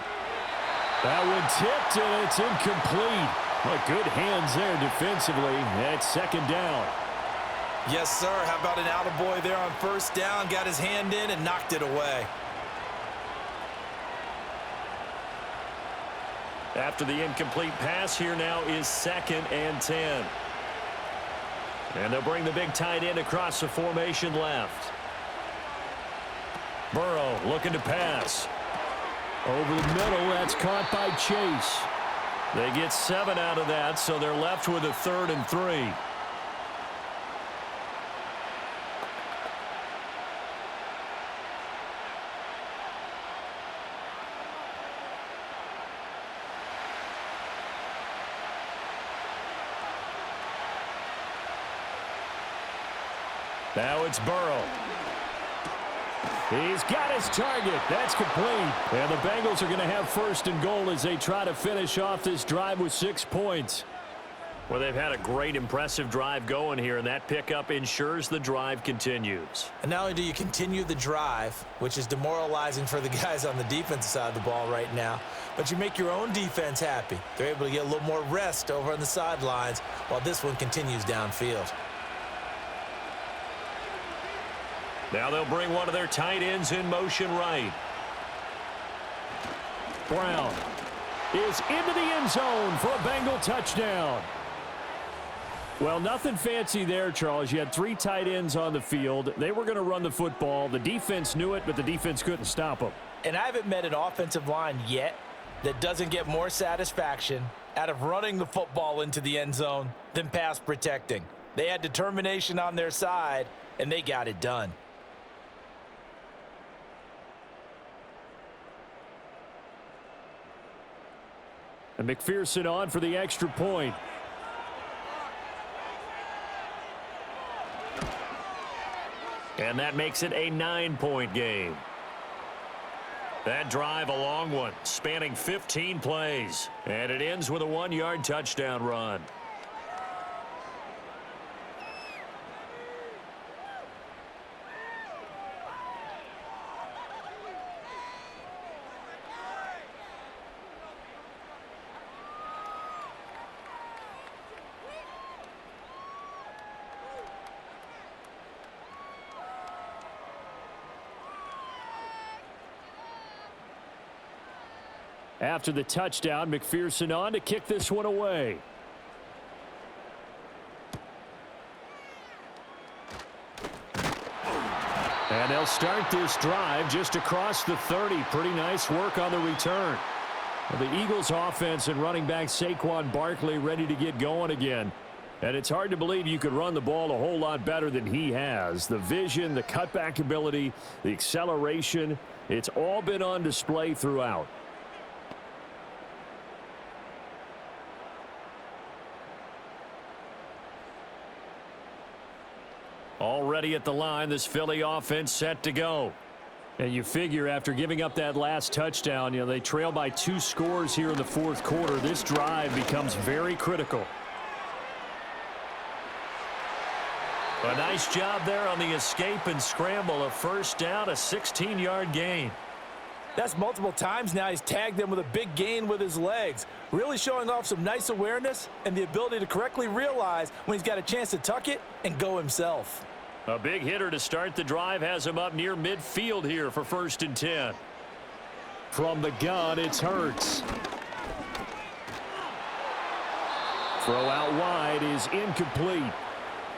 That one tipped, and it's incomplete. But good hands there defensively. That's 2nd down. Yes, sir. How about an attaboy there on 1st down? Got his hand in and knocked it away. After the incomplete pass, here now is 2nd and 10. And they'll bring the big tight end across the formation left. Burrow looking to pass. Over the middle, that's caught by Chase. They get 7 out of that, so they're left with a 3rd and 3. Now it's Burrow. He's got his target. That's complete. And the Bengals are going to have 1st and goal as they try to finish off this drive with 6 points. Well, they've had a great, impressive drive going here, and that pickup ensures the drive continues. And not only do you continue the drive, which is demoralizing for the guys on the defensive side of the ball right now, but you make your own defense happy. They're able to get a little more rest over on the sidelines while this one continues downfield. Now they'll bring one of their tight ends in motion right. Brown is into the end zone for a Bengal touchdown. Well, nothing fancy there, Charles. You had 3 tight ends on the field. They were going to run the football. The defense knew it, but the defense couldn't stop them. And I haven't met an offensive line yet that doesn't get more satisfaction out of running the football into the end zone than pass protecting. They had determination on their side, and they got it done. And McPherson on for the extra point. And that makes it a 9-point game. That drive, a long one, spanning 15 plays. And it ends with a 1-yard touchdown run. After the touchdown, McPherson on to kick this one away. And they'll start this drive just across the 30. Pretty nice work on the return. Well, the Eagles offense and running back Saquon Barkley ready to get going again. And it's hard to believe you could run the ball a whole lot better than he has. The vision, the cutback ability, the acceleration, it's all been on display throughout. Already at the line, this Philly offense set to go. And you figure after giving up that last touchdown, they trail by 2 scores here in the fourth quarter. This drive becomes very critical. A nice job there on the escape and scramble. A first down, a 16-yard gain. That's multiple times now he's tagged them with a big gain with his legs. Really showing off some nice awareness and the ability to correctly realize when he's got a chance to tuck it and go himself. A big hitter to start the drive has him up near midfield here for 1st and 10. From the gun, it's Hurts. Throw out wide is incomplete.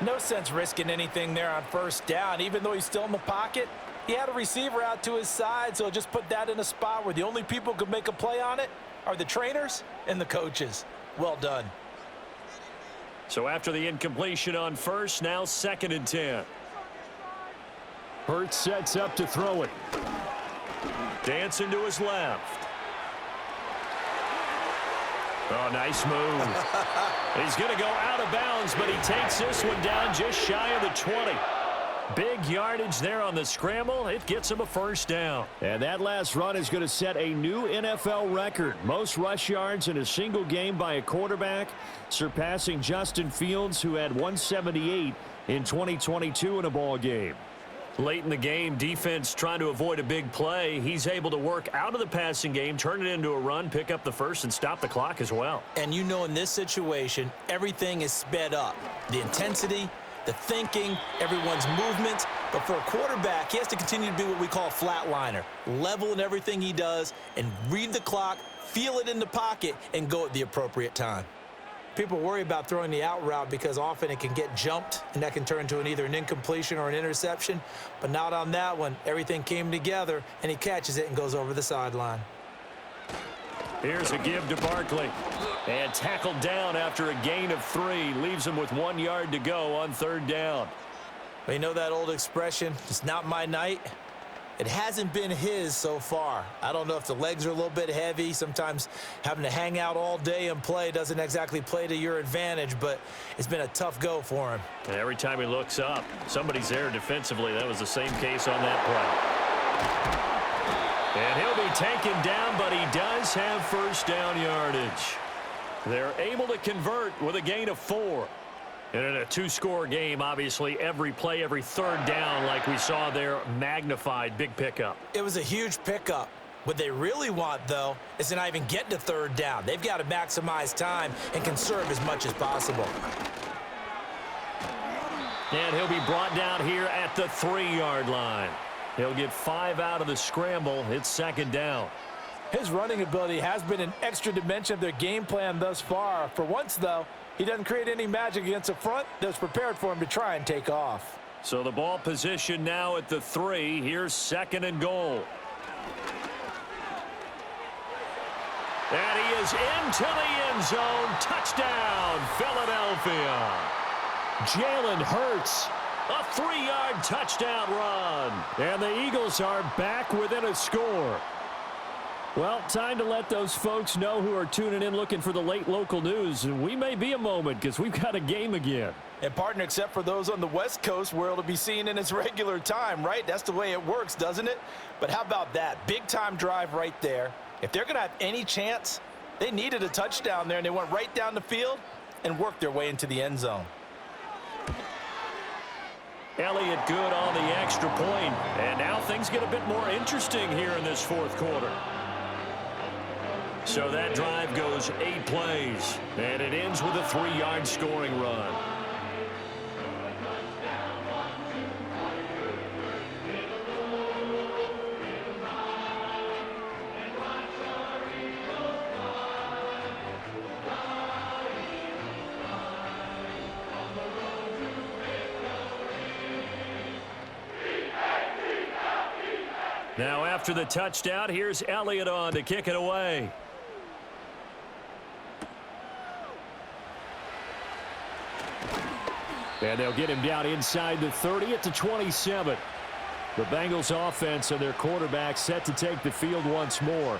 No sense risking anything there on first down. Even though he's still in the pocket, he had a receiver out to his side, so just put that in a spot where the only people who could make a play on it are the trainers and the coaches. Well done. So after the incompletion on first, now 2nd and 10. Hurts sets up to throw it. Dancing to his left. Oh, nice move. He's going to go out of bounds, but he takes this one down just shy of the 20. Big yardage there on the scramble. It gets him a first down. And that last run is going to set a new NFL record. Most rush yards in a single game by a quarterback, surpassing Justin Fields, who had 178 in 2022 in a ball game. Late in the game, defense trying to avoid a big play. He's able to work out of the passing game, turn it into a run, pick up the first, and stop the clock as well. And in this situation, everything is sped up. The intensity, the thinking, everyone's movement. But for a quarterback, he has to continue to be what we call a flatliner. Level in everything he does and read the clock, feel it in the pocket, and go at the appropriate time. People worry about throwing the out route because often it can get jumped, and that can turn into either an incompletion or an interception. But not on that one. Everything came together, and he catches it and goes over the sideline. Here's a give to Barkley. And tackled down after a gain of 3. Leaves him with 1 yard to go on 3rd down. Well, you know that old expression, it's not my night? It hasn't been his so far. I don't know if the legs are a little bit heavy. Sometimes having to hang out all day and play doesn't exactly play to your advantage, but it's been a tough go for him. And every time he looks up, somebody's there defensively. That was the same case on that play. And he'll be taken down, but he does have first down yardage. They're able to convert with a gain of 4. And in a 2-score game, obviously, every play, every 3rd down, like we saw there, magnified. Big pickup. It was a huge pickup. What they really want, though, is to not even get to 3rd down. They've got to maximize time and conserve as much as possible. And he'll be brought down here at the 3-yard line. He'll get 5 out of the scramble. It's 2nd down. His running ability has been an extra dimension of their game plan thus far. For once, though, he doesn't create any magic against the front that's prepared for him to try and take off. So the ball position now at the 3. Here's 2nd and goal. And he is into the end zone. Touchdown, Philadelphia. Jalen Hurts. A 3-yard touchdown run. And the Eagles are back within a score. Well, time to let those folks know who are tuning in looking for the late local news. And we may be a moment because we've got a game again. And partner, except for those on the West Coast where it'll be seen in its regular time, right? That's the way it works, doesn't it? But how about that? Big time drive right there. If they're going to have any chance, they needed a touchdown there, and they went right down the field and worked their way into the end zone. Elliott good on the extra point. And now things get a bit more interesting here in this 4th quarter. So that drive goes 8 plays, and it ends with a 3-yard scoring run. Now after the touchdown, here's Elliott on to kick it away. And they'll get him down inside the 30 at the 27. The Bengals offense and their quarterback set to take the field once more.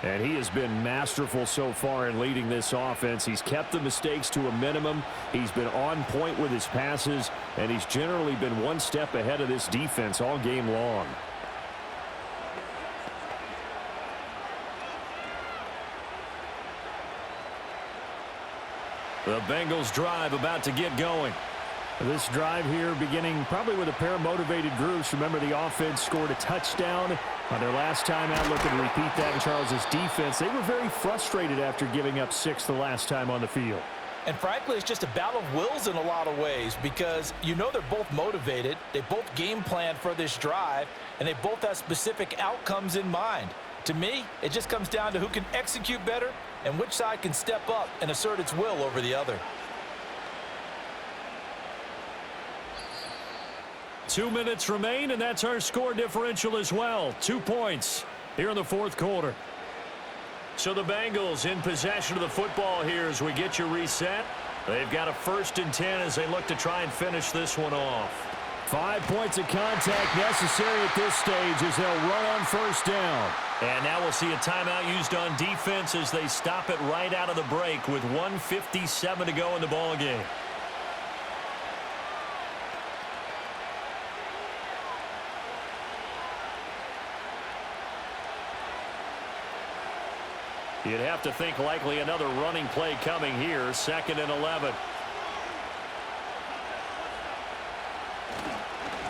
And he has been masterful so far in leading this offense. He's kept the mistakes to a minimum. He's been on point with his passes. And he's generally been one step ahead of this defense all game long. The Bengals drive about to get going. This drive here beginning probably with a pair of motivated groups. Remember, the offense scored a touchdown on their last time out. Looking to repeat that in Charles's defense. They were very frustrated after giving up 6 the last time on the field. And frankly, it's just a battle of wills in a lot of ways because you know they're both motivated. They both game plan for this drive, and they both have specific outcomes in mind. To me, it just comes down to who can execute better and which side can step up and assert its will over the other. 2 minutes remain, and that's our score differential as well. 2 points here in the fourth quarter. So the Bengals in possession of the football here as we get you reset. They've got a 1st and 10 as they look to try and finish this one off. 5 points of contact necessary at this stage as they'll run on 1st down. And now we'll see a timeout used on defense as they stop it right out of the break with 1:57 to go in the ball game. You'd have to think likely another running play coming here. 2nd and 11.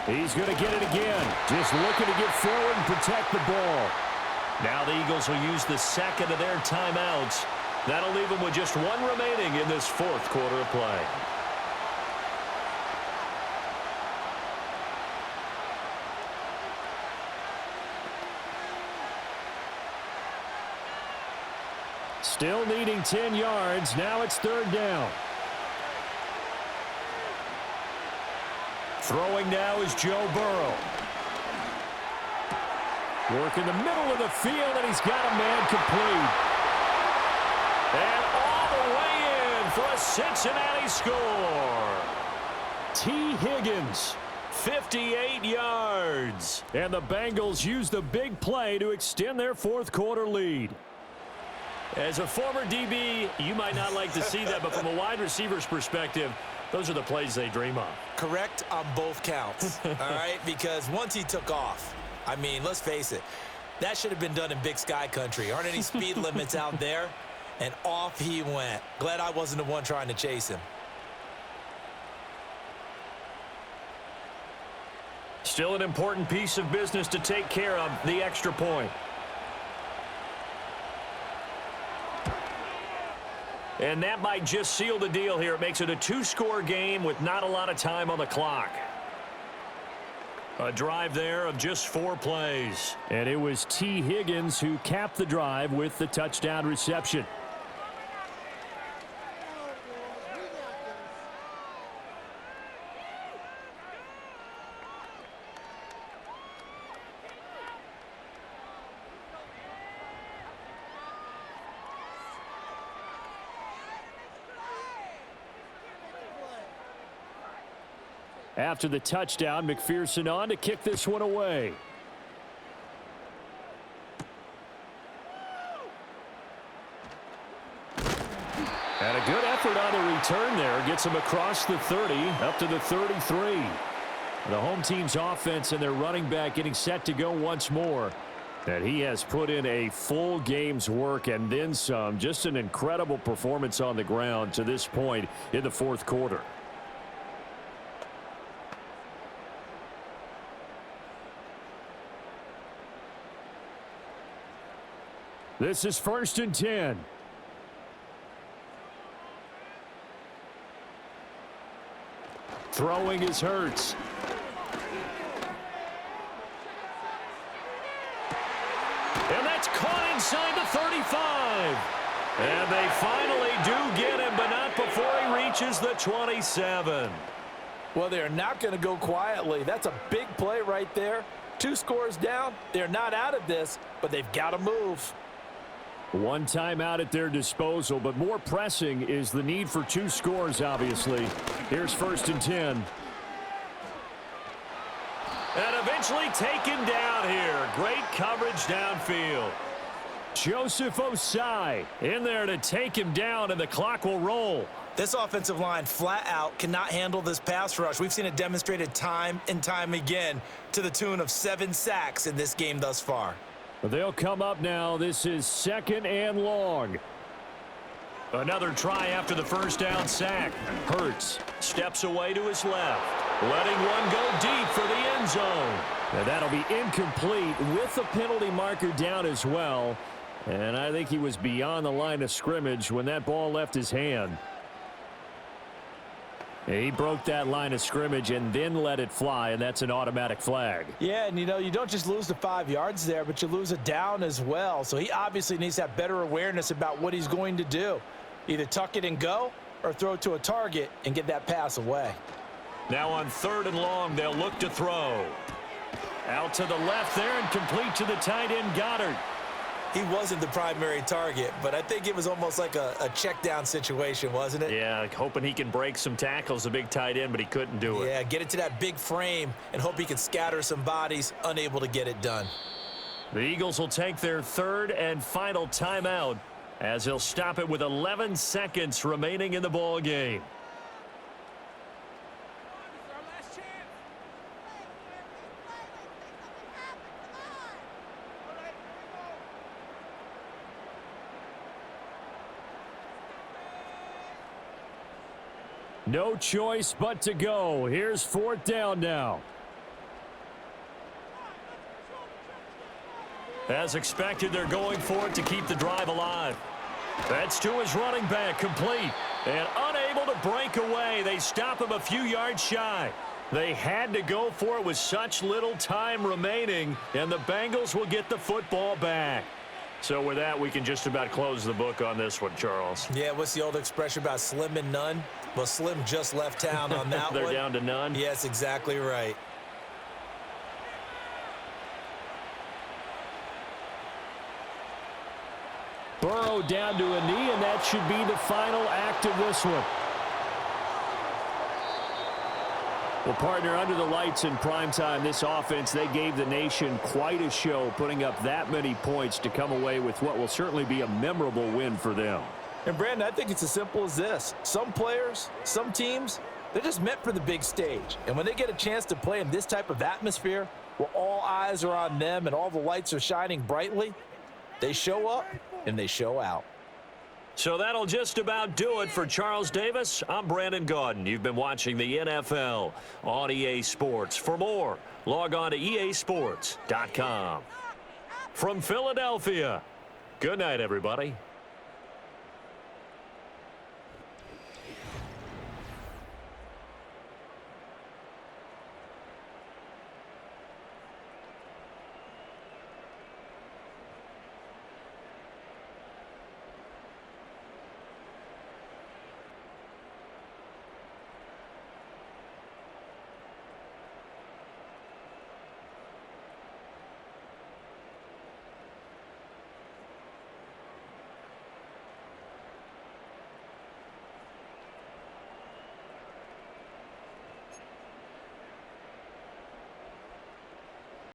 He's going to get it again. Just looking to get forward and protect the ball. Now the Eagles will use the 2nd of their timeouts. That'll leave them with just 1 remaining in this 4th quarter of play. Still needing 10 yards. Now it's 3rd down. Throwing now is Joe Burrow. Work in the middle of the field, and he's got a man complete. And all the way in for a Cincinnati score. T. Higgins, 58 yards. And the Bengals use the big play to extend their 4th quarter lead. As a former DB, you might not like to see that, but from a wide receiver's perspective, those are the plays they dream of. Correct on both counts, all right? Because once he took off, I mean, let's face it, that should have been done in Big Sky Country. Aren't any speed limits out there? And off he went. Glad I wasn't the one trying to chase him. Still an important piece of business to take care of, the extra point. And that might just seal the deal here. It makes it a 2-score game with not a lot of time on the clock. A drive there of just 4 plays. And it was T. Higgins who capped the drive with the touchdown reception. After the touchdown, McPherson on to kick this one away. And a good effort on the return there. Gets him across the 30, up to the 33. The home team's offense and their running back getting set to go once more. And he has put in a full game's work and then some. Just an incredible performance on the ground to this point in the 4th quarter. This is 1st and 10. Throwing is Hurts. And that's caught inside the 35. And they finally do get him, but not before he reaches the 27. Well, they're not going to go quietly. That's a big play right there. 2 scores down. They're not out of this, but they've got to move. One timeout at their disposal, but more pressing is the need for 2 scores, obviously. Here's 1st and 10. And eventually taken down here. Great coverage downfield. Joseph Osai in there to take him down, and the clock will roll. This offensive line flat out cannot handle this pass rush. We've seen it demonstrated time and time again to the tune of 7 sacks in this game thus far. They'll come up now. This is 2nd and long. Another try after the first down sack. Hurts steps away to his left, letting one go deep for the end zone. And that'll be incomplete with the penalty marker down as well. And I think he was beyond the line of scrimmage when that ball left his hand. He broke that line of scrimmage and then let it fly, and that's an automatic flag. Yeah, and you don't just lose the 5 yards there, but you lose a down as well. So he obviously needs to have better awareness about what he's going to do. Either tuck it and go or throw it to a target and get that pass away. Now on 3rd and long, they'll look to throw. Out to the left there and complete to the tight end, Goddard. He wasn't the primary target, but I think it was almost like a check down situation, wasn't it? Yeah, hoping he can break some tackles, a big tight end, but he couldn't do it. Yeah, get it to that big frame and hope he can scatter some bodies, unable to get it done. The Eagles will take their 3rd and final timeout as they'll stop it with 11 seconds remaining in the ball game. No choice but to go. Here's 4th down now. As expected, they're going for it to keep the drive alive. That's to his running back, complete. And unable to break away. They stop him a few yards shy. They had to go for it with such little time remaining, and the Bengals will get the football back. So with that, we can just about close the book on this one, Charles. Yeah, what's the old expression about slim and none? Well, Slim just left town on that They're one. down to none? Yes, exactly right. Burrow down to a knee, and that should be the final act of this one. Well, partner, under the lights in primetime, this offense, they gave the nation quite a show, putting up that many points to come away with what will certainly be a memorable win for them. And, Brandon, I think it's as simple as this. Some players, some teams, they're just meant for the big stage. And when they get a chance to play in this type of atmosphere where all eyes are on them and all the lights are shining brightly, they show up and they show out. So that'll just about do it for Charles Davis. I'm Brandon Gaudin. You've been watching the NFL on EA Sports. For more, log on to easports.com. From Philadelphia, good night, everybody.